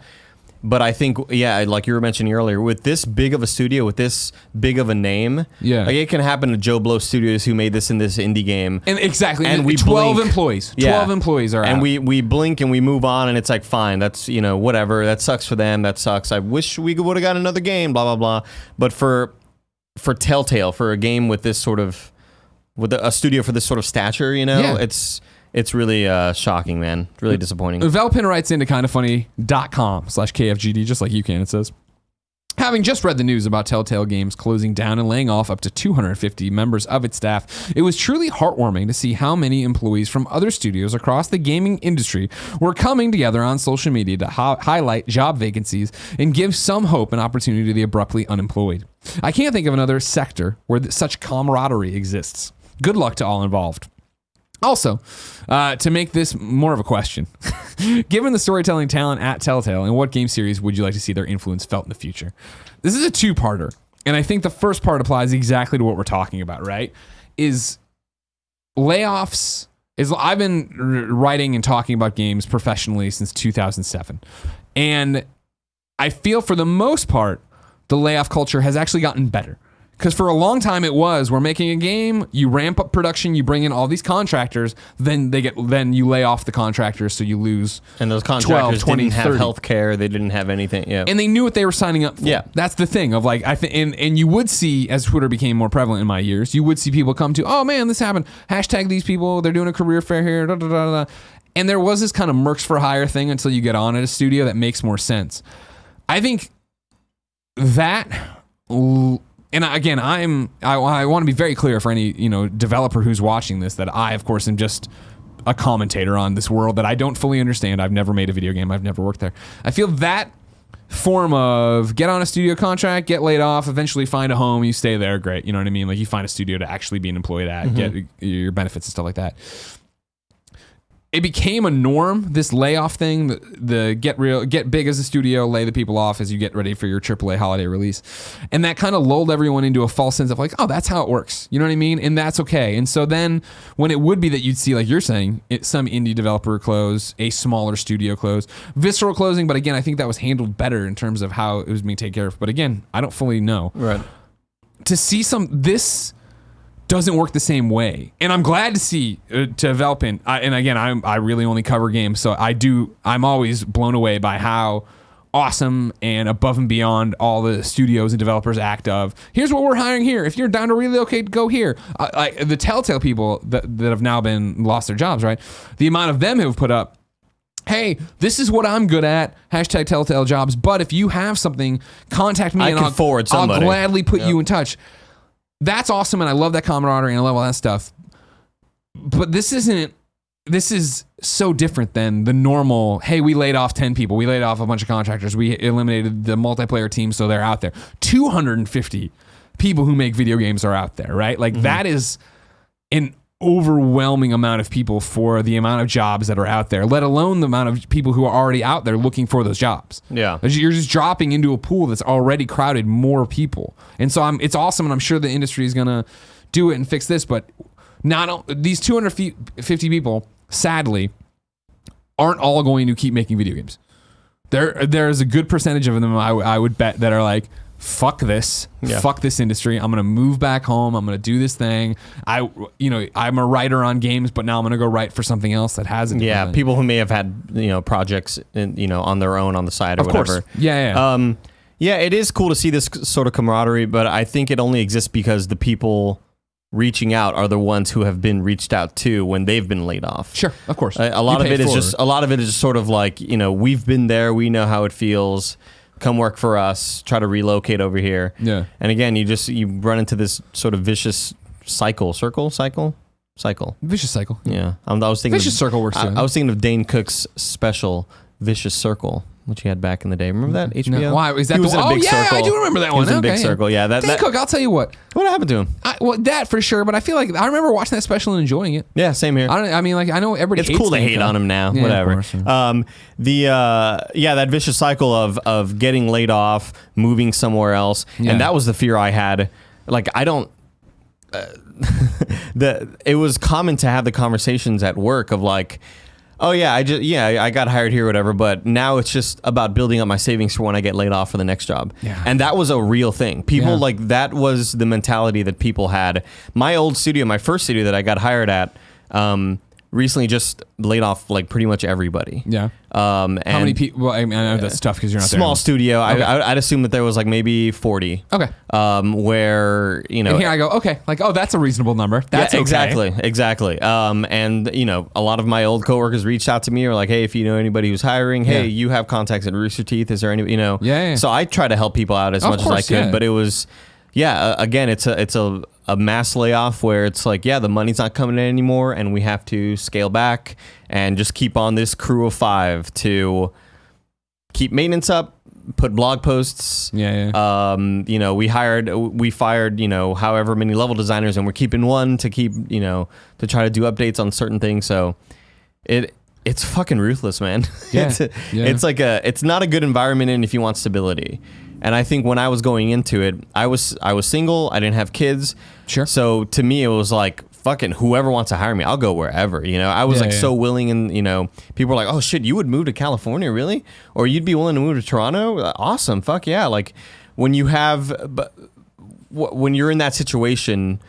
But I think, like you were mentioning earlier, with this big of a studio, with this big of a name, like it can happen to Joe Blow Studios who made this in this indie game. And exactly. And we 12 blink. employees. 12 Yeah. employees are and out. we blink and we move on, and it's like, fine, that's, whatever. That sucks for them. That sucks. I wish we would have got another game, blah, blah, blah. But for Telltale, for a game with this sort of, with a studio for this sort of stature, it's really shocking, man. Really disappointing. Velpin writes into kindafunny.com/KFGD, just like you can. It says, having just read the news about Telltale Games closing down and laying off up to 250 members of its staff, it was truly heartwarming to see how many employees from other studios across the gaming industry were coming together on social media to highlight job vacancies and give some hope and opportunity to the abruptly unemployed. I can't think of another sector where such camaraderie exists. Good luck to all involved. Also, to make this more of a question, given the storytelling talent at Telltale, in what game series would you like to see their influence felt in the future? This is a two-parter, and I think the first part applies exactly to what we're talking about, right? Is layoffs... I've been writing and talking about games professionally since 2007, and I feel for the most part, the layoff culture has actually gotten better. Because for a long time it was, we're making a game, you ramp up production, you bring in all these contractors, then you lay off the contractors, so you lose. And those contractors 12, 20, didn't have 30. health care, they didn't have anything. Yeah. And they knew what they were signing up for. Yeah. That's the thing of like, and you would see, as Twitter became more prevalent in my years, you would see people come to, oh man, this happened, hashtag these people, they're doing a career fair here, da da da da. And there was this kind of mercs for hire thing until you get on at a studio that makes more sense. I think that... And again, I want to be very clear for any developer who's watching this that I, of course, am just a commentator on this world that I don't fully understand. I've never made a video game. I've never worked there. I feel that form of get on a studio contract, get laid off, eventually find a home, you stay there, great. You know what I mean? Like you find a studio to actually be an employee at, get your benefits and stuff like that. It became a norm, this layoff thing, the get big as a studio, lay the people off as you get ready for your AAA holiday release. And that kind of lulled everyone into a false sense of like, oh, that's how it works. You know what I mean? And that's okay. And so then when it would be that you'd see, like you're saying, some indie developer close, a smaller studio close, visceral closing, but again, I think that was handled better in terms of how it was being taken care of. But again, I don't fully know. Right. To see this doesn't work the same way, and I'm glad to see to Velpin. And again, I really only cover games, so I'm always blown away by how awesome and above and beyond all the studios and developers act of. Here's what we're hiring here. If you're down to relocate, go here. Like the Telltale people that have now lost their jobs, right? The amount of them who have put up, hey, this is what I'm good at, hashtag Telltale jobs, but if you have something, contact me and I'll gladly put you in touch. That's awesome, and I love that camaraderie, and I love all that stuff. But this is so different than the normal, hey, we laid off 10 people, we laid off a bunch of contractors, we eliminated the multiplayer team, so they're out there. 250 people who make video games are out there, right? Like that is an overwhelming amount of people for the amount of jobs that are out there, let alone the amount of people who are already out there looking for those jobs. Yeah. You're just dropping into a pool that's already crowded more people. And so it's awesome, and I'm sure the industry is going to do it and fix this, but these 250 people, sadly, aren't all going to keep making video games. There's a good percentage of them, I would bet, that are like, fuck this, fuck this industry. I'm gonna move back home. I'm gonna do this thing. I'm a writer on games, but now I'm gonna go write for something else that hasn't. Yeah, people who may have had projects on their own on the side or whatever. Course. Yeah. Yeah, it is cool to see this sort of camaraderie, but I think it only exists because the people reaching out are the ones who have been reached out to when they've been laid off. Sure, of course. A lot of it is just sort of like, we've been there, we know how it feels. Come work for us, try to relocate over here. Yeah. And again, you run into this sort of vicious cycle. Vicious cycle. Yeah. I was thinking Vicious Circle works too. I was thinking of Dane Cook's special Vicious Circle, which he had back in the day. Remember that HBO? No. Why is that? He was in a big circle. I do remember that one. He was in a big circle. Yeah. Dane Cook. I'll tell you what. What happened to him? That for sure. But I feel like I remember watching that special and enjoying it. Yeah, same here. I know everybody. It's cool to hate on him now. Yeah, whatever. Of course, that vicious cycle of getting laid off, moving somewhere else, and that was the fear I had. Like I don't. It was common to have the conversations at work of like, Oh yeah, I got hired here, or whatever. But now it's just about building up my savings for when I get laid off for the next job. Yeah. And that was a real thing. People Yeah. like that was the mentality that people had. My old studio, my first studio that I got hired at, recently just laid off like pretty much everybody. Yeah. And How many people? Well, I mean, I know that's tough because you're not there. small studio. Okay. I'd assume that there was like maybe 40. Okay. Where you know. And here I go. Okay. Like, oh, that's a reasonable number. That's yeah, okay. exactly. And you know, a lot of my old coworkers reached out to me, or like, hey, if you know anybody who's hiring, hey, you have contacts at Rooster Teeth. Is there any, you know? Yeah. So I try to help people out as much as I could, but it was, again, it's a mass layoff where it's like, the money's not coming in anymore, and we have to scale back and just keep on this crew of 5 to keep maintenance up, put blog posts. You know, we fired, you know, however many level designers, and we're keeping one to keep, you know, to try to do updates on certain things. So it's fucking ruthless, man. Yeah. It's like it's not a good environment in if you want stability. And I think when I was going into it, I was single, I didn't have kids. Sure. So to me, it was like, fucking whoever wants to hire me, I'll go wherever. You know, I was so willing, and you know, people were like, oh shit, you would move to California, really? Or you'd be willing to move to Toronto? Awesome, fuck yeah. Like when you're in that situation,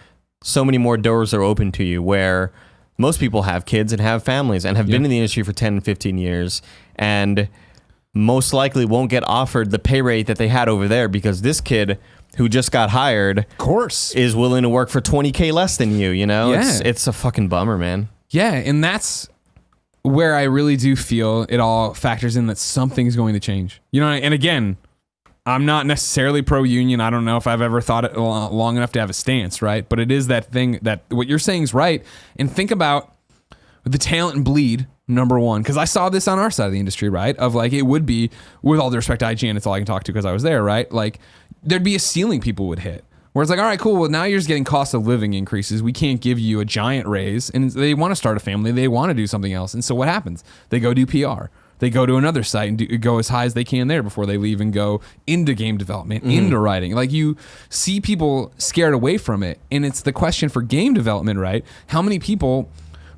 so many more doors are open to you, where most people have kids and have families and have been in the industry for 10, 15 years, and most likely won't get offered the pay rate that they had over there, because this kid who just got hired, Of course. is willing to work for $20K less than you know? Yeah. It's a fucking bummer, man. Yeah, and that's where I really do feel it all factors in that something's going to change. You know, and again, I'm not necessarily pro-union. I don't know if I've ever thought it long enough to have a stance, right? But it is that thing that what you're saying is right. And think about the talent and bleed, number one, because I saw this on our side of the industry, right? Of like, it would be, with all due respect to IGN, it's all I can talk to because I was there, right? Like, there'd be a ceiling people would hit. Where it's like, all right, cool. Well, now you're just getting cost of living increases. We can't give you a giant raise. And they want to start a family. They want to do something else. And so what happens? They go do PR. They go to another site and go as high as they can there before they leave and go into game development, into writing. Like, you see people scared away from it. And it's the question for game development, right? How many people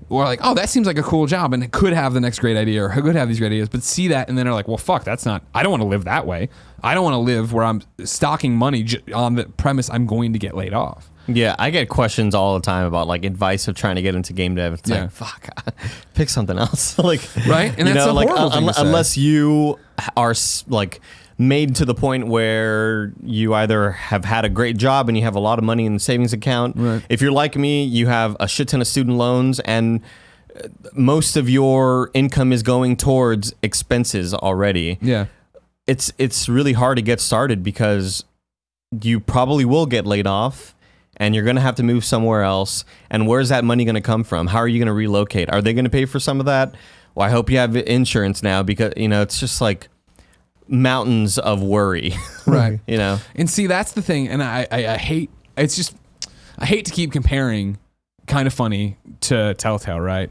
were like, oh, that seems like a cool job and it could have the next great idea or could have these great ideas, but see that and then are like, well, fuck, that's not, I don't want to live that way. I don't want to live where I'm stocking money on the premise I'm going to get laid off. Yeah, I get questions all the time about like advice of trying to get into game dev. It's like, fuck, pick something else. Like, right? And you that's know, a like horrible thing to say. unless you are like made to the point where you either have had a great job and you have a lot of money in the savings account. Right. If you're like me, you have a shit ton of student loans, and most of your income is going towards expenses already. Yeah. It's really hard to get started because you probably will get laid off and you're going to have to move somewhere else. And where's that money going to come from? How are you going to relocate? Are they going to pay for some of that? Well, I hope you have insurance now, because, you know, it's just like mountains of worry. Right. You know? And see, that's the thing. And I hate, it's just, I hate to keep comparing Kind of Funny to Telltale, right?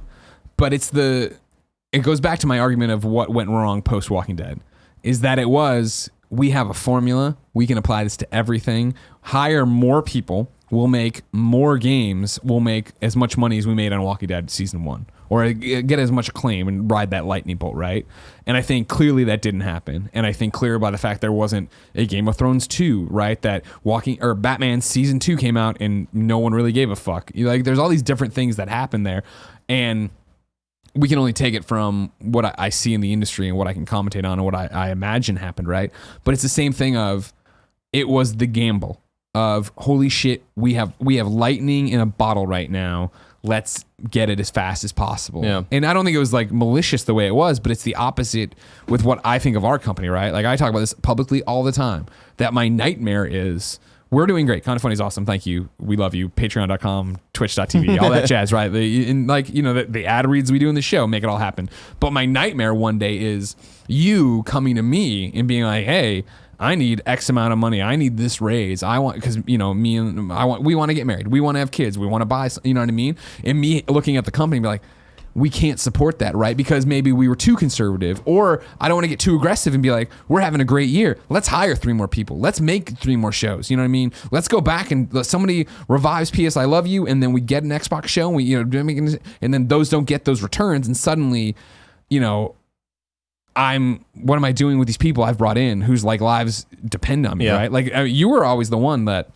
But it goes back to my argument of what went wrong post Walking Dead, is that we have a formula, we can apply this to everything, hire more people, we'll make more games, we'll make as much money as we made on Walking Dead season 1, or get as much acclaim and ride that lightning bolt, right? And I think clearly that didn't happen. And I think clear by the fact there wasn't a Game of Thrones 2, right? That Batman season 2 came out and no one really gave a fuck. Like, there's all these different things that happen there. And we can only take it from what I see in the industry and what I can commentate on and what I imagine happened, right? But it's the same thing of, it was the gamble of, holy shit, we have lightning in a bottle right now. Let's get it as fast as possible. Yeah. And I don't think it was like malicious the way it was, but it's the opposite with what I think of our company, right? Like, I talk about this publicly all the time, that my nightmare is, we're doing great. Kind of Funny is awesome. Thank you. We love you. Patreon.com, twitch.tv, all that jazz, right? And like, you know, the ad reads we do in the show make it all happen. But my nightmare one day is you coming to me and being like, hey, I need X amount of money. I need this raise. I want, because, you know, we want to get married. We want to have kids. We want to buy, you know what I mean? And me looking at the company and be like, we can't support that, right? Because maybe we were too conservative, or I don't want to get too aggressive and be like, we're having a great year. Let's hire 3 more people. Let's make 3 more shows. You know what I mean? Let's go back and let somebody revives PS I Love You, and then we get an Xbox show, and we, you know, and then those don't get those returns, and suddenly, you know, what am I doing with these people I've brought in whose like lives depend on me, right? Like you were always the one that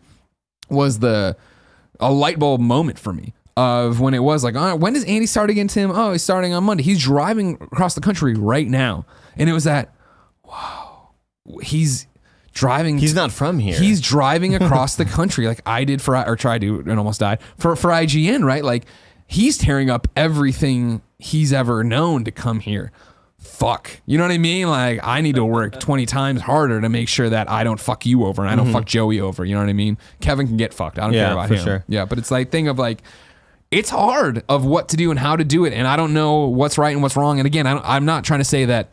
was a light bulb moment for me. Of when it was like, when does Andy start again, Tim? Oh, he's starting on Monday. He's driving across the country right now. And it was that, wow, he's driving. He's not from here. He's driving across the country like I did tried to and almost died for IGN, right? Like he's tearing up everything he's ever known to come here. Fuck. You know what I mean? Like I need to work 20 times harder to make sure that I don't fuck you over and I don't fuck Joey over. You know what I mean? Kevin can get fucked. I don't care about him. Sure. Yeah, but it's like thing of like, it's hard of what to do and how to do it, and I don't know what's right and what's wrong. And again, I'm not trying to say that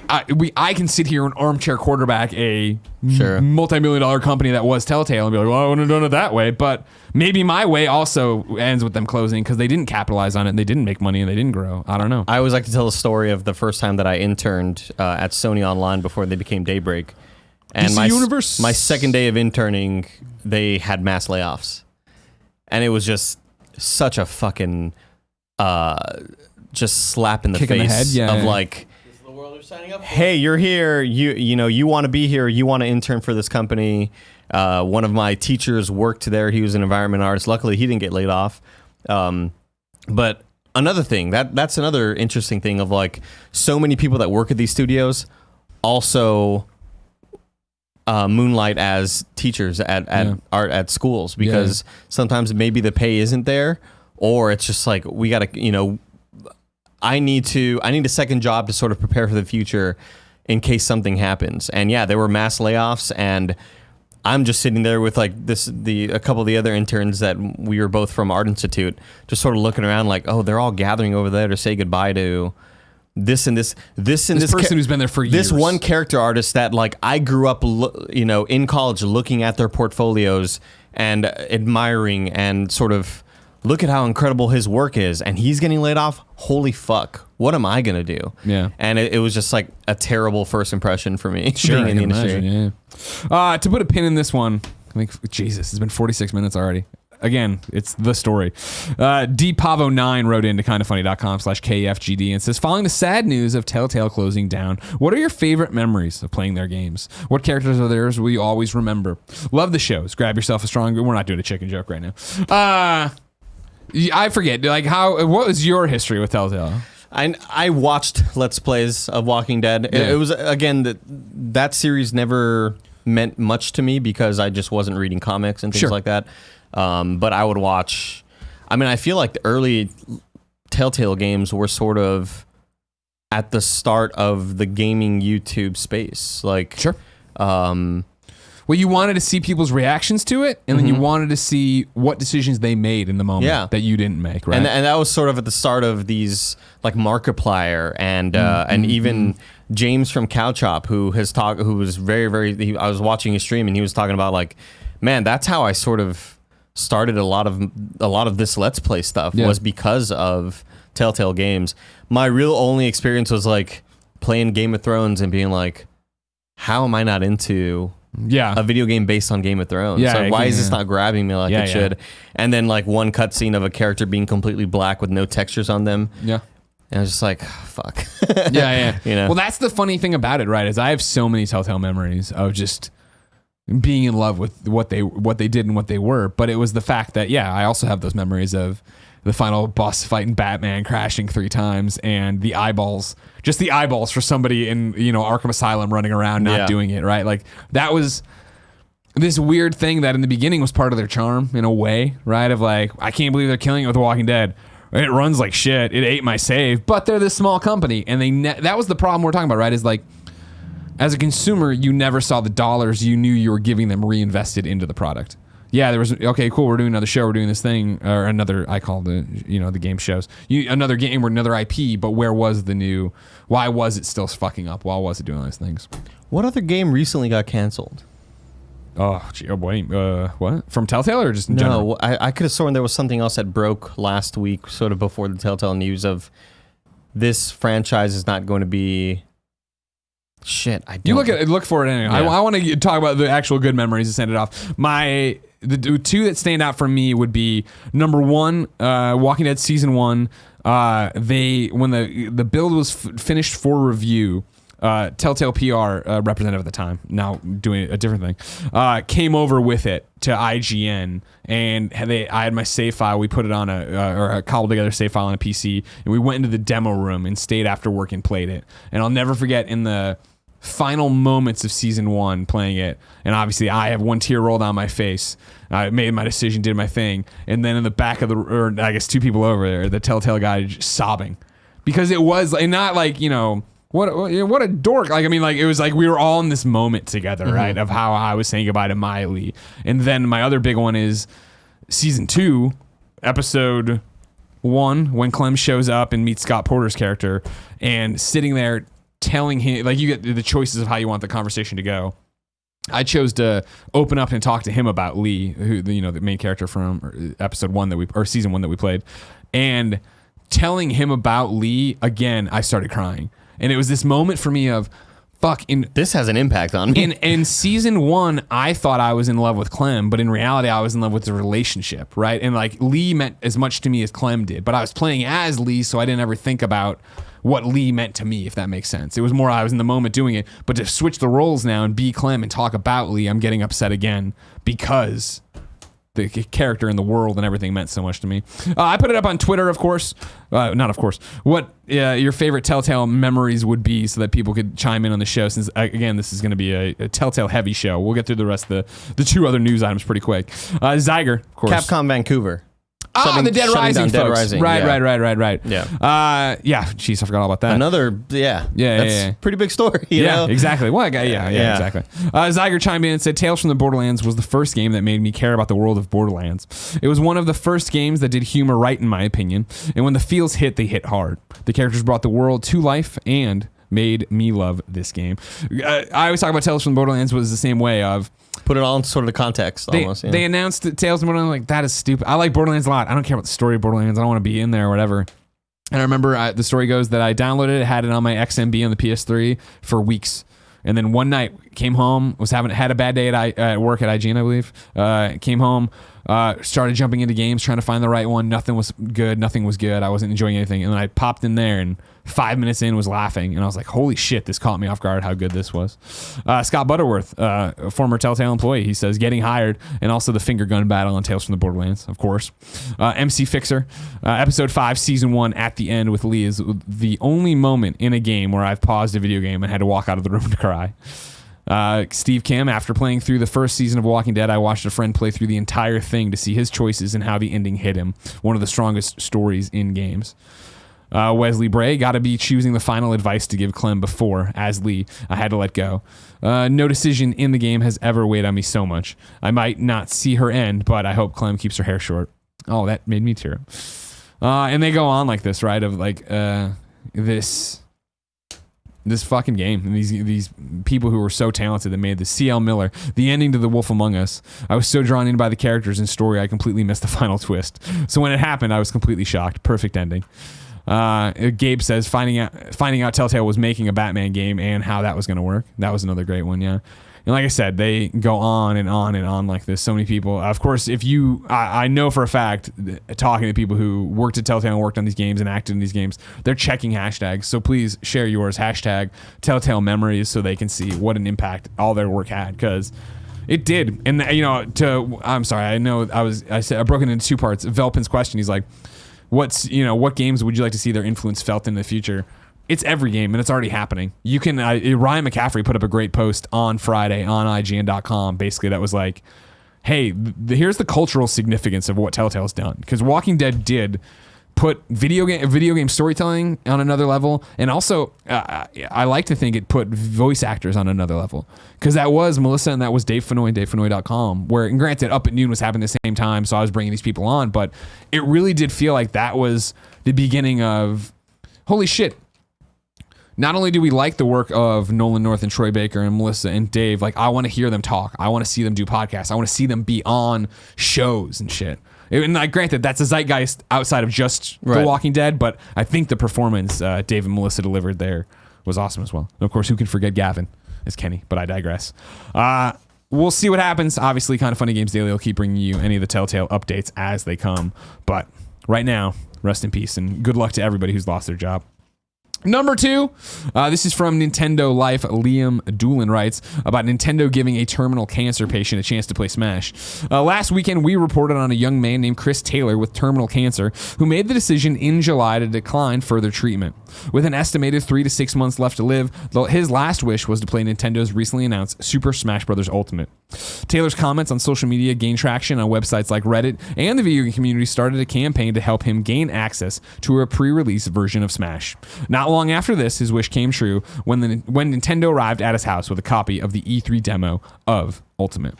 I can sit here and armchair quarterback a multi-million-dollar company that was Telltale and be like, well, I wouldn't have done it that way. But maybe my way also ends with them closing because they didn't capitalize on it, and they didn't make money, and they didn't grow. I don't know. I always like to tell the story of the first time that I interned at Sony Online before they became Daybreak. And my second day of interning, they had mass layoffs. And it was just such a fucking just slap in the Kick face in the head? Yeah, of yeah. like, This is the world they're signing up for. hey, you're here, you know, you want to be here, you want to intern for this company. One of my teachers worked there. He was an environment artist. Luckily, he didn't get laid off. But another thing, that's another interesting thing of like so many people that work at these studios also moonlight as teachers at art at schools because sometimes maybe the pay isn't there, or it's just like we gotta, you know, I need a second job to sort of prepare for the future in case something happens. And yeah, there were mass layoffs, and I'm just sitting there with like a couple of the other interns that we were both from Art Institute, just sort of looking around like, oh, they're all gathering over there to say goodbye to this person who's been there for years. This one character artist that like I grew up, you know, in college looking at their portfolios and admiring and sort of look at how incredible his work is, and he's getting laid off. Holy fuck. What am I going to do? Yeah. And it was just like a terrible first impression for me being in the industry. Imagine, to put a pin in this one, I think, Jesus, it's been 46 minutes already. Again, it's the story. DPavo9 wrote into kindafunny.com/KFGD and says, following the sad news of Telltale closing down, what are your favorite memories of playing their games? What characters are theirs will you always remember? Love the shows. Grab yourself a strong... We're not doing a chicken joke right now. I forget. Like, what was your history with Telltale? I watched Let's Plays of Walking Dead. Yeah. It was, again, that series never meant much to me because I just wasn't reading comics and things like that. But I would watch... I mean, I feel like the early Telltale games were sort of at the start of the gaming YouTube space. Like, well, you wanted to see people's reactions to it, and then you wanted to see what decisions they made in the moment that you didn't make, right? And that was sort of at the start of these, like Markiplier and even James from Cowchop, who was very, very... I was watching his stream, and he was talking about like, man, that's how I sort of started a lot of this Let's Play stuff was because of Telltale games. My real only experience was like playing Game of Thrones and being like, how am I not into a video game based on Game of Thrones? Why is this not grabbing me like it should? And then like one cutscene of a character being completely black with no textures on them. Yeah. And I was just like, fuck. You know? Well, that's the funny thing about it, right? Is I have so many Telltale memories of just being in love with what they did and what they were. But it was the fact that, I also have those memories of the final boss fight in Batman crashing 3 times and the eyeballs for somebody in, Arkham Asylum running around not doing it, right? Like that was this weird thing that in the beginning was part of their charm in a way, right? Of like, I can't believe they're killing it with The Walking Dead. It runs like shit. It ate my save, but they're this small company. And that was the problem we're talking about, right? Is like, as a consumer, you never saw the dollars you knew you were giving them reinvested into the product. Yeah, there was, okay, cool, we're doing another show, we're doing this thing, or another, I call the game shows. Another game or another IP, but where was why was it still fucking up? Why was it doing those things? What other game recently got canceled? Oh boy. What? From Telltale or just in general? No, I could have sworn there was something else that broke last week, sort of before the Telltale news of this franchise is not going to be. Shit, I don't. You look for it anyway. Yeah. I want to talk about the actual good memories to send it off. The two that stand out for me would be number one, Walking Dead season 1. When the build was finished for review, Telltale PR representative at the time, now doing a different thing, came over with it to IGN, and I had my save file. We put it on a cobbled together save file on a PC, and we went into the demo room and stayed after work and played it. And I'll never forget in the final moments of season 1 playing it, and obviously I have one tear rolled down my face. I made my decision, did my thing, and then in the back of or I guess two people over there, the Telltale guy just sobbing, because it was like, not like, what a dork. Like, I mean, like, it was like we were all in this moment together, right? Of how I was saying goodbye to Miley. And then my other big one is season 2, episode 1, when Clem shows up and meets Scott Porter's character, and sitting there telling him, like, you get the choices of how you want the conversation to go. I chose to open up and talk to him about Lee, who, the main character from episode 1 or season 1 that we played, and telling him about Lee again. I started crying, and it was this moment for me of, fuck. This has an impact on me. In season 1, I thought I was in love with Clem, but in reality, I was in love with the relationship, right? And like, Lee meant as much to me as Clem did, but I was playing as Lee, so I didn't ever think about what Lee meant to me, if that makes sense. It was more I was in the moment doing it, but to switch the roles now and be Clem and talk about Lee, I'm getting upset again because the character in the world and everything meant so much to me. I put it up on Twitter, of course. Not of course. What your favorite Telltale memories would be, so that people could chime in on the show, since, again, this is going to be a Telltale heavy show. We'll get through the rest of the two other news items pretty quick. Zyger, of course. Capcom Vancouver. The Dead Rising folks. Dead Rising, right. Yeah. Jeez, I forgot all about that. That's pretty big story. You know? Exactly. Well, exactly. Zyger chimed in and said, Tales from the Borderlands was the first game that made me care about the world of Borderlands. It was one of the first games that did humor right, in my opinion. And when the feels hit, they hit hard. The characters brought the world to life and made me love this game. I always talk about Tales from the Borderlands was the same way of, put it all in sort of the context almost. They announced that Tales from Borderlands, like, that is stupid. I like Borderlands a lot. I don't care about the story of Borderlands. I don't want to be in there or whatever. And I remember the story goes that I downloaded it, had it on my XMB on the PS3 for weeks. And then one night came home, had a bad day at work at IGN, I believe. Came home, started jumping into games, trying to find the right one. Nothing was good. I wasn't enjoying anything. And then I popped in there, and 5 minutes in was laughing. And I was like, holy shit, this caught me off guard how good this was. Scott Butterworth, a former Telltale employee, he says, getting hired, and also the finger gun battle on Tales from the Borderlands, of course. MC Fixer, episode 5, season 1, at the end with Lee is the only moment in a game where I've paused a video game and had to walk out of the room to cry. Steve Kim, after playing through the first season of Walking Dead, I watched a friend play through the entire thing to see his choices and how the ending hit him. One of the strongest stories in games. Wesley Bray, got to be choosing the final advice to give Clem before, as Lee, I had to let go. No decision in the game has ever weighed on me so much. I might not see her end, but I hope Clem keeps her hair short. Oh, that made me tear up. And they go on like this, right? Of like this fucking game, and these people who were so talented that made this. C.L. Miller, the ending to The Wolf Among Us. I was so drawn in by the characters and story, I completely missed the final twist. So when it happened, I was completely shocked. Perfect ending. Gabe says finding out Telltale was making a Batman game and how that was going to work. That was another great one, yeah. And like I said, they go on and on and on like this. So many people. Of course, I know for a fact, talking to people who worked at Telltale and worked on these games and acted in these games, they're checking hashtags. So please share yours, hashtag Telltale Memories, so they can see what an impact all their work had, because it did. And I'm sorry, I know I broke it into two parts. Velpin's question, he's like, what games would you like to see their influence felt in the future? It's every game, and it's already happening. You can. Ryan McCaffrey put up a great post on Friday on IGN.com. Basically, that was like, "Hey, here's the cultural significance of what Telltale's done." Because Walking Dead did put video game storytelling on another level, and also I like to think it put voice actors on another level. Because that was Melissa and that was Dave Fennoy, DaveFennoy.com. Where, and granted, Up at Noon was happening at the same time, so I was bringing these people on, but it really did feel like that was the beginning of, holy shit. not only do we like the work of Nolan North and Troy Baker and Melissa and Dave, like I want to hear them talk. I want to see them do podcasts. I want to see them be on shows and shit. And like, granted, that's a zeitgeist outside of just The Walking Dead, but I think the performance Dave and Melissa delivered there was awesome as well. And of course, who can forget Gavin as Kenny? But I digress. We'll see what happens. Obviously, Kind of Funny Games Daily will keep bringing you any of the Telltale updates as they come. But right now, rest in peace and good luck to everybody who's lost their job. Number 2, this is from Nintendo Life. Liam Doolan writes about Nintendo giving a terminal cancer patient a chance to play Smash. Last weekend, we reported on a young man named Chris Taylor with terminal cancer who made the decision in July to decline further treatment. With an estimated 3 to 6 months left to live, his last wish was to play Nintendo's recently announced Super Smash Bros. Ultimate. Taylor's comments on social media gained traction on websites like Reddit, and the video game community started a campaign to help him gain access to a pre-release version of Smash. Not long after this, his wish came true when Nintendo arrived at his house with a copy of the E3 demo of Ultimate.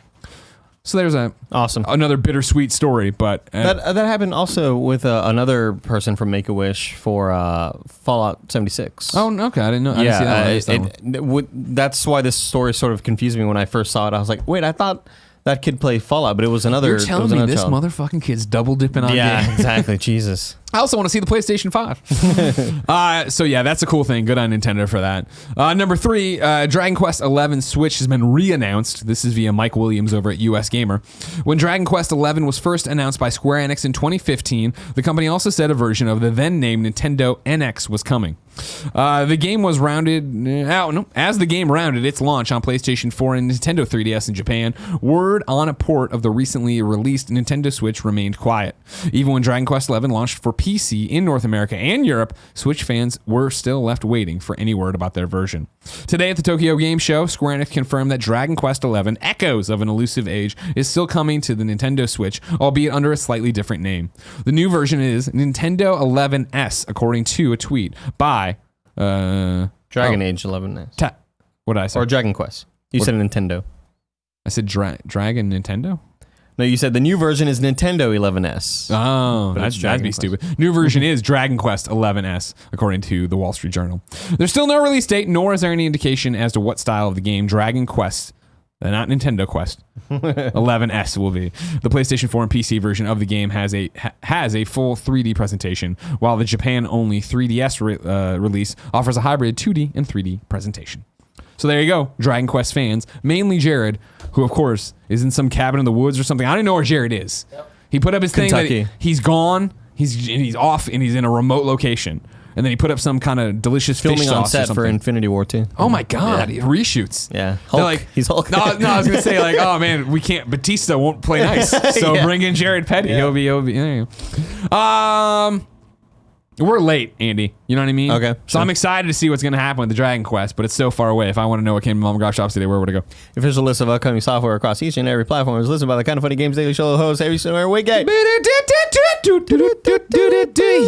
So there's another bittersweet story, but that happened also with another person from Make-A-Wish for Fallout 76. Oh, okay, I didn't know. I didn't see that. That's why this story sort of confused me when I first saw it. I was like, wait, I thought that kid played Fallout, but it was another. You're telling me this motherfucking kid's double dipping on games. Exactly. Jesus. I also want to see the PlayStation 5. So yeah, that's a cool thing. Good on Nintendo for that. Number 3, Dragon Quest XI Switch has been re-announced. This is via Mike Williams over at USGamer. When Dragon Quest XI was first announced by Square Enix in 2015, the company also said a version of the then named Nintendo NX was coming. The game was as the game rounded its launch on PlayStation 4 and Nintendo 3DS in Japan, word on a port of the recently released Nintendo Switch remained quiet. Even when Dragon Quest XI launched for PC in North America and Europe, Switch fans were still left waiting for any word about their version. Today at the Tokyo Game Show, Square Enix confirmed that Dragon Quest XI, Echoes of an Elusive Age, is still coming to the Nintendo Switch, albeit under a slightly different name. The new version is Nintendo 11S, according to a tweet by Dragon Age 11S. What did I say? Or Dragon Quest. You said Nintendo. I said Dragon Nintendo? No, you said the new version is Nintendo 11S. Oh, that'd be stupid. New version is Dragon Quest 11S, according to the Wall Street Journal. There's still no release date, nor is there any indication as to what style of the game Dragon Quest, not Nintendo Quest, 11S will be. The PlayStation 4 and PC version of the game has a full 3D presentation, while the Japan-only 3DS release offers a hybrid 2D and 3D presentation. So there you go, Dragon Quest fans, mainly Jared, who of course is in some cabin in the woods or something. I don't even know where Jared is. Yep. He put up his Kentucky. thing that he's gone, he's off, and he's in a remote location. And then he put up some kind of delicious filming fish sauce on set or something. for Infinity War 2. Oh my God, he reshoots. Yeah, Hulk. He's Hulk. No, I was gonna say like, oh man, we can't. Batista won't play nice, so bring in Jared Petty. He'll be. There you go. We're late, Andy. You know what I mean? Okay. So I'm excited to see what's going to happen with the Dragon Quest, but it's so far away. If I want to know what came to Mom and Grop Shops today, where would I go? The official list of upcoming software across each and every platform is listed by the Kind of Funny Games Daily Show host every single weekday.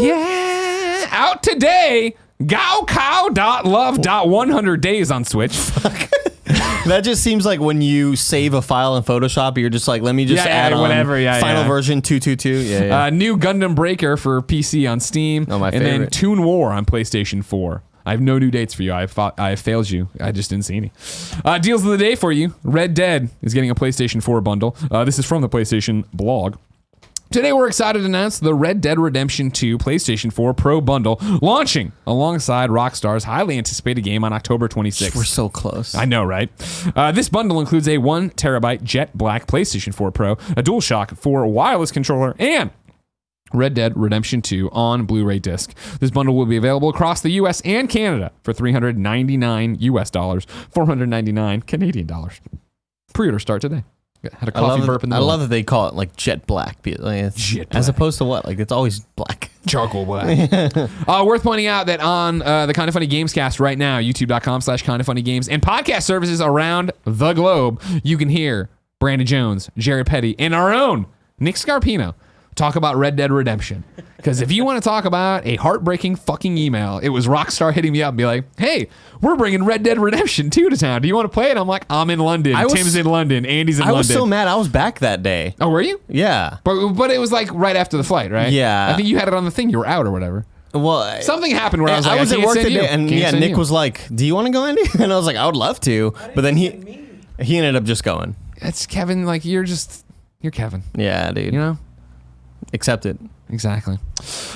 Yeah. Out today, gaocow.love.100 days on Switch. That just seems like when you save a file in Photoshop, you're just like, let me just add on whatever. final version 222. New Gundam Breaker for PC on Steam. Oh, my favorite. And then Toon War on PlayStation 4. I have no new dates for you. I failed you. I just didn't see any. Deals of the day for you. Red Dead is getting a PlayStation 4 bundle. This is from the PlayStation blog. Today, we're excited to announce the Red Dead Redemption 2 PlayStation 4 Pro Bundle launching alongside Rockstar's highly anticipated game on October 26th. We're so close. I know, right? This bundle includes a 1 terabyte Jet Black PlayStation 4 Pro, a DualShock 4 wireless controller, and Red Dead Redemption 2 on Blu-ray disc. This bundle will be available across the US and Canada for $399 US, $499 Canadian dollars. Pre-order start today. Had a coffee burp in the I middle. love that they call it like jet black. Like Jet black. As opposed to what? Like it's always black. Charcoal black. Worth pointing out that on the Kind of Funny Games cast right now, youtube.com/kindoffunnygames, and podcast services around the globe, you can hear Brandon Jones, Jared Petty, and our own Nick Scarpino talk about Red Dead Redemption. Because if you want to talk about a heartbreaking fucking email, it was Rockstar hitting me up and be like, hey, we're bringing Red Dead Redemption 2 to town. Do you want to play it? I'm like, I'm in London. Tim's in London. Andy's in London. I was so mad. I was back that day. Oh, were you? Yeah. But it was like right after the flight, right? Yeah. I think you had it on the thing. You were out or whatever. Well, Something happened where I was like, I was at can't work send today, you. and Can't yeah, send Nick you. was like, "Do you want to go, Andy?" And I was like, "I would love to," but then he ended up just going. It's Kevin. Like you're Kevin. Yeah, dude. You know. Accept it. Exactly.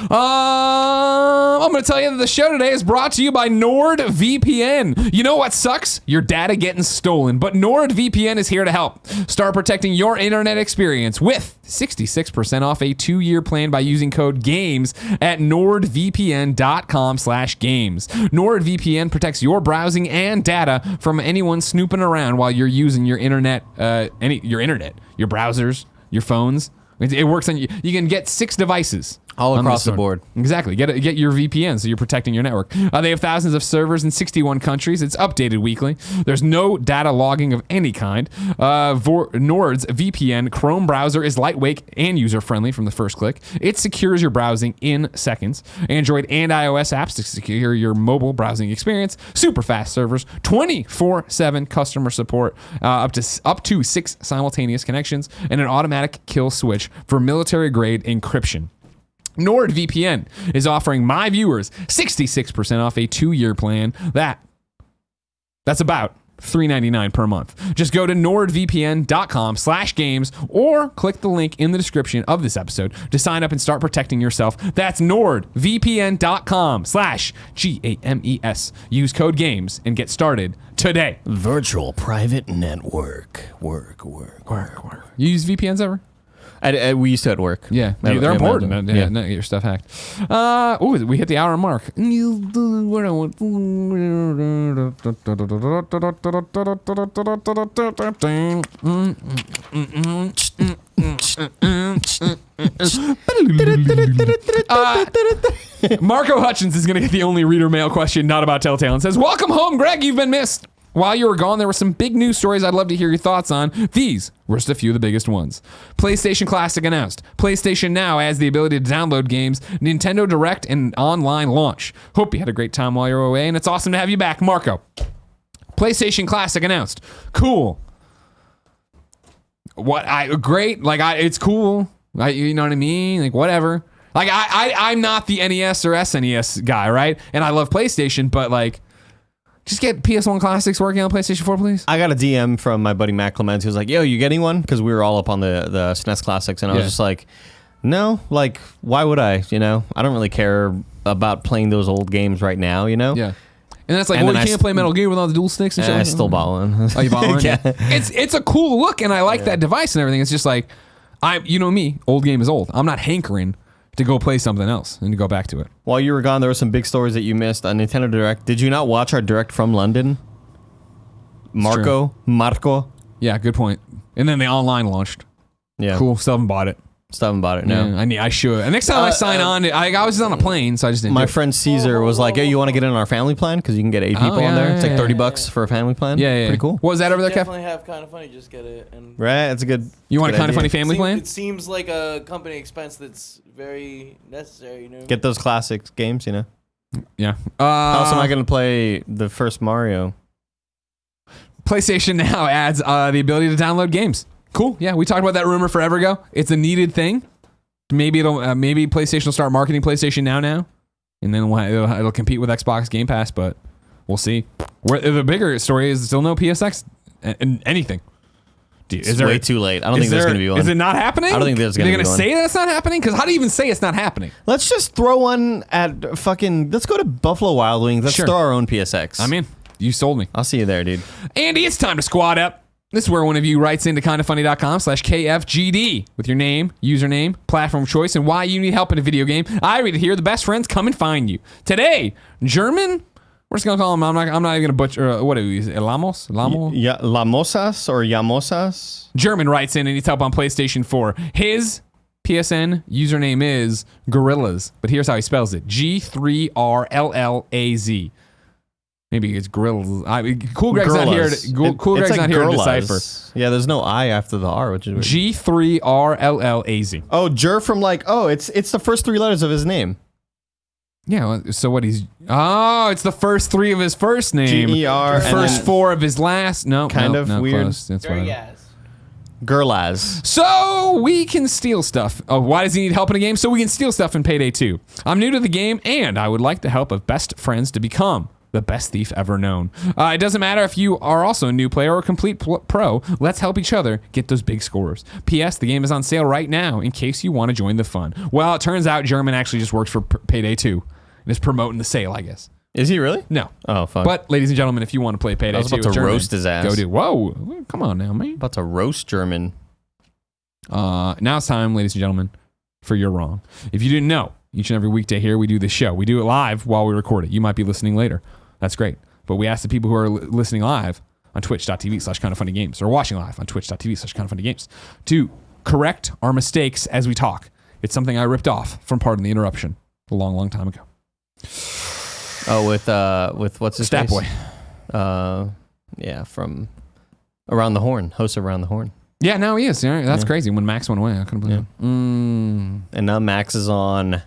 I'm going to tell you that the show today is brought to you by NordVPN. You know what sucks? Your data getting stolen, but NordVPN is here to help. Start protecting your internet experience with 66% off a 2-year plan by using code GAMES at nordvpn.com/games. NordVPN protects your browsing and data from anyone snooping around while you're using your internet, your browsers, your phones. It works on you. You can get 6 devices. All across the board. Exactly. Get your VPN so you're protecting your network. They have thousands of servers in 61 countries. It's updated weekly. There's no data logging of any kind. Nord's VPN Chrome browser is lightweight and user-friendly from the first click. It secures your browsing in seconds. Android and iOS apps to secure your mobile browsing experience. Super fast servers. 24/7 customer support. Up to 6 simultaneous connections. And an automatic kill switch for military-grade encryption. NordVPN is offering my viewers 66% off a 2-year plan. That's about $3.99 per month. Just go to nordvpn.com/games or click the link in the description of this episode to sign up and start protecting yourself. That's nordvpn.com/GAMES. Use code GAMES and get started today. Virtual private network. Work. You use VPNs ever? We used to at work. Yeah, they're important. Yeah, not get your stuff hacked. We hit the hour mark. Marco Hutchens is going to get the only reader mail question not about Telltale and says, "Welcome home, Greg. You've been missed. While you were gone, there were some big news stories I'd love to hear your thoughts on. These were just a few of the biggest ones. PlayStation Classic announced. PlayStation Now adds the ability to download games. Nintendo Direct and online launch. Hope you had a great time while you were away, and it's awesome to have you back, Marco. PlayStation Classic announced. Cool. Great. It's cool. You know what I mean? Like, whatever. Like, I'm not the NES or SNES guy, right? And I love PlayStation, but like, just get PS1 Classics working on PlayStation 4, please. I got a DM from my buddy Matt Clements. He was like, "Yo, you getting one?" Because we were all up on the SNES Classics, and I was just like, "No, like, why would I? You know, I don't really care about playing those old games right now. You know." Yeah. And that's like, well, you can't play Metal Gear with all the dual sticks and shit. I still bought one. Oh, you bought one? Yeah. It's a cool look, and I like that device and everything. It's just like, you know me, old game is old. I'm not hankering to go play something else and to go back to it. While you were gone, there were some big stories that you missed on Nintendo Direct. Did you not watch our Direct from London? Marco? Yeah, good point. And then the online launched. Yeah. Cool. Still haven't bought it. Still haven't bought it, no. Yeah, I should. And next time I sign on, I was just on a plane, so I just didn't. My do it. friend Caesar was like, "Hey, you want to get in on our family plan? Because you can get 8 people on there. It's like $30 for a family plan. Yeah. Pretty cool. What was that over there, Kev? Definitely have Kind of Funny. Just get it. And Right? That's a good. You want a good Kind of Funny idea. family plan? It seems like a company expense that's very necessary. You know. Get those classic games, you know. Yeah. How else am I going to play the first Mario? PlayStation Now adds the ability to download games. Cool. Yeah, we talked about that rumor forever ago. It's a needed thing. Maybe maybe PlayStation will start marketing PlayStation Now, and then it'll compete with Xbox Game Pass. But we'll see. The bigger story is still no PSX and anything. Dude, It's way too late. I don't think there's going to be one. Is it not happening? I don't think there's going to be one. They're going to say that it's not happening? Because how do you even say it's not happening? Let's just throw one at fucking. Let's go to Buffalo Wild Wings. Let's throw our own PSX. I mean, you sold me. I'll see you there, dude. Andy, it's time to squad up. This is where one of you writes into kindoffunny.com/KFGD with your name, username, platform choice, and why you need help in a video game. I read it here. The best friends come and find you. Today, German. We're just gonna call him. I'm not even gonna butcher. What is it? Lamos? Yeah, Llamozas or Llamozas. German writes in and needs help on PlayStation 4. His PSN username is Gorillas, but here's how he spells it: G3RLLAZ. Maybe it's Gorillas. Cool Greg's not here. Cool Greg's not here to decipher. Yeah, there's no I after the R, which is weird. G3RLLAZ. Oh, Jer from it's the first 3 letters of his name. Yeah, so what it's the first 3 of his first name. G-E-R. The first 4 of his last. No, Kind of no, weird. Close. That's Very what yes. Girlaz. So we can steal stuff. Oh, why does he need help in a game? So we can steal stuff in Payday 2. I'm new to the game, and I would like the help of best friends to become the best thief ever known. It doesn't matter if you are also a new player or a complete pro. Let's help each other get those big scores. P.S. The game is on sale right now in case you want to join the fun. Well, it turns out German actually just works for Payday 2 and is promoting the sale, I guess. Is he really? No. Oh, fuck. But, ladies and gentlemen, if you want to play Payday 2 I was about to German, roast his ass. go do. Whoa. Come on now, man. About to roast German. Now it's time, ladies and gentlemen, for You're Wrong. If you didn't know, each and every weekday here, we do this show. We do it live while we record it. You might be listening later. That's great. But we ask the people who are listening live on twitch.tv/kindoffunnygames or watching live on twitch.tv/kindoffunnygames to correct our mistakes as we talk. It's something I ripped off from Pardon the Interruption a long, long time ago. Oh, with what's his Stat face? Boy. Yeah, from Around the Horn, host of Around the Horn. Yeah, now he is. Yeah, that's crazy. When Max went away, I couldn't believe it. And now Max is on...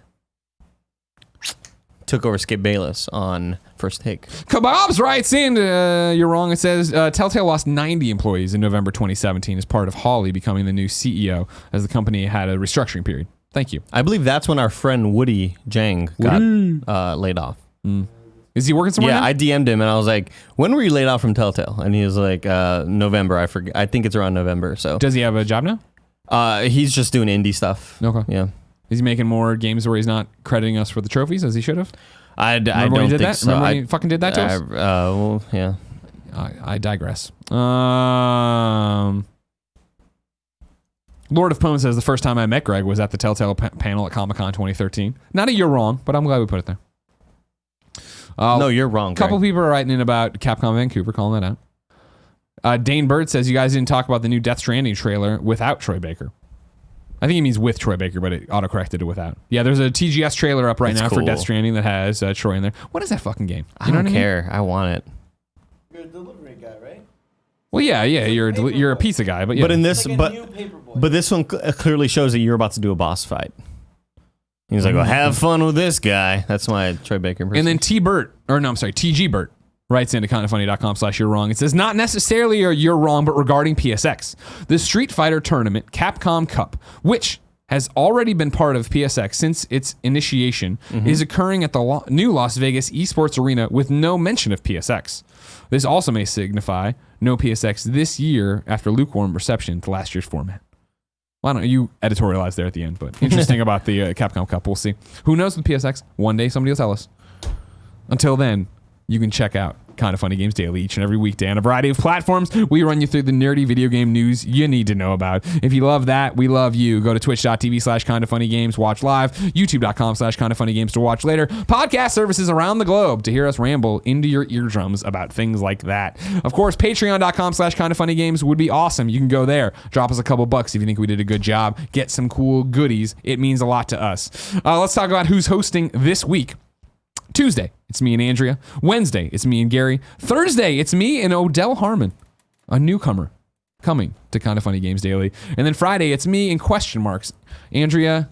Took over Skip Bayless on First Take. Kebabs writes in, You're Wrong. It says, Telltale lost 90 employees in November 2017 as part of Hawley becoming the new CEO as the company had a restructuring period. Thank you. I believe that's when our friend Woody Jang got laid off. Is he working somewhere Yeah, now? I DM'd him and I was like, when were you laid off from Telltale? And he was like, November. I forget. I think it's around November. So Does he have a job now? he's just doing indie stuff. Okay. Yeah. Is he making more games where he's not crediting us for the trophies as he should have? I Remember don't when he did think that? so. Remember when he fucking did that to us? Well, yeah. I digress. Lord of Poems says the first time I met Greg was at the Telltale panel at Comic-Con 2013. Not a You're Wrong, but I'm glad we put it there. No, you're wrong. A couple Greg. people are writing in about Capcom Vancouver, calling that out. Dane Bird says you guys didn't talk about the new Death Stranding trailer without Troy Baker. I think he means with Troy Baker, but it autocorrected it without. Yeah, there's a TGS trailer up right That's now for cool. Death Stranding that has Troy in there. What is that fucking game? I don't care. I want it. You're a delivery guy, right? Well, yeah, you're a pizza guy, but yeah. But in this, Like a new Paperboy. but this one clearly shows that you're about to do a boss fight. He's like, well, have fun with this guy. That's my Troy Baker impression. And then TG Bert writes into kindoffunny.com/you're wrong. It says, not necessarily you're wrong, but regarding PSX. The Street Fighter tournament, Capcom Cup, which has already been part of PSX since its initiation, is occurring at the new Las Vegas Esports Arena with no mention of PSX. This also may signify no PSX this year after lukewarm reception to last year's format. Why don't you editorialize there at the end? But interesting about the Capcom Cup. We'll see. Who knows with PSX? One day somebody will tell us. Until then, you can check out Kind of Funny Games Daily each and every weekday on a variety of platforms. We run you through the nerdy video game news you need to know about. If you love that, we love you. Go to twitch.tv/kindoffunnygames, watch live, youtube.com/kindoffunnygames to watch later. Podcast services around the globe to hear us ramble into your eardrums about things like that. Of course, patreon.com/kindoffunnygames would be awesome. You can go there. Drop us a couple bucks if you think we did a good job. Get some cool goodies. It means a lot to us. Let's talk about who's hosting this week. Tuesday, it's me and Andrea. Wednesday, it's me and Gary. Thursday, it's me and Odell Harmon, a newcomer coming to Kind of Funny Games Daily. And then Friday, it's me and question marks. Andrea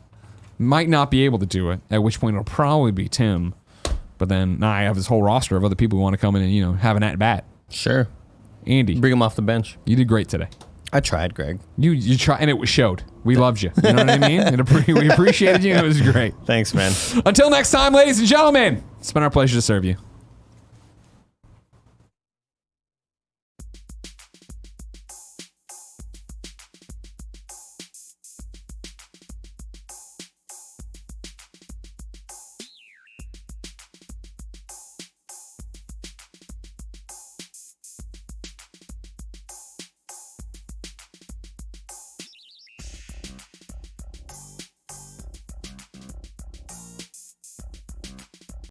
might not be able to do it, at which point it'll probably be Tim. But then I have this whole roster of other people who want to come in and, have an at-bat. Sure. Andy, Bring him off the bench. you did great today. I tried, Greg. You tried, and it showed. We loved you. You know what I mean? We appreciated you, and it was great. Thanks, man. Until next time, ladies and gentlemen, it's been our pleasure to serve you.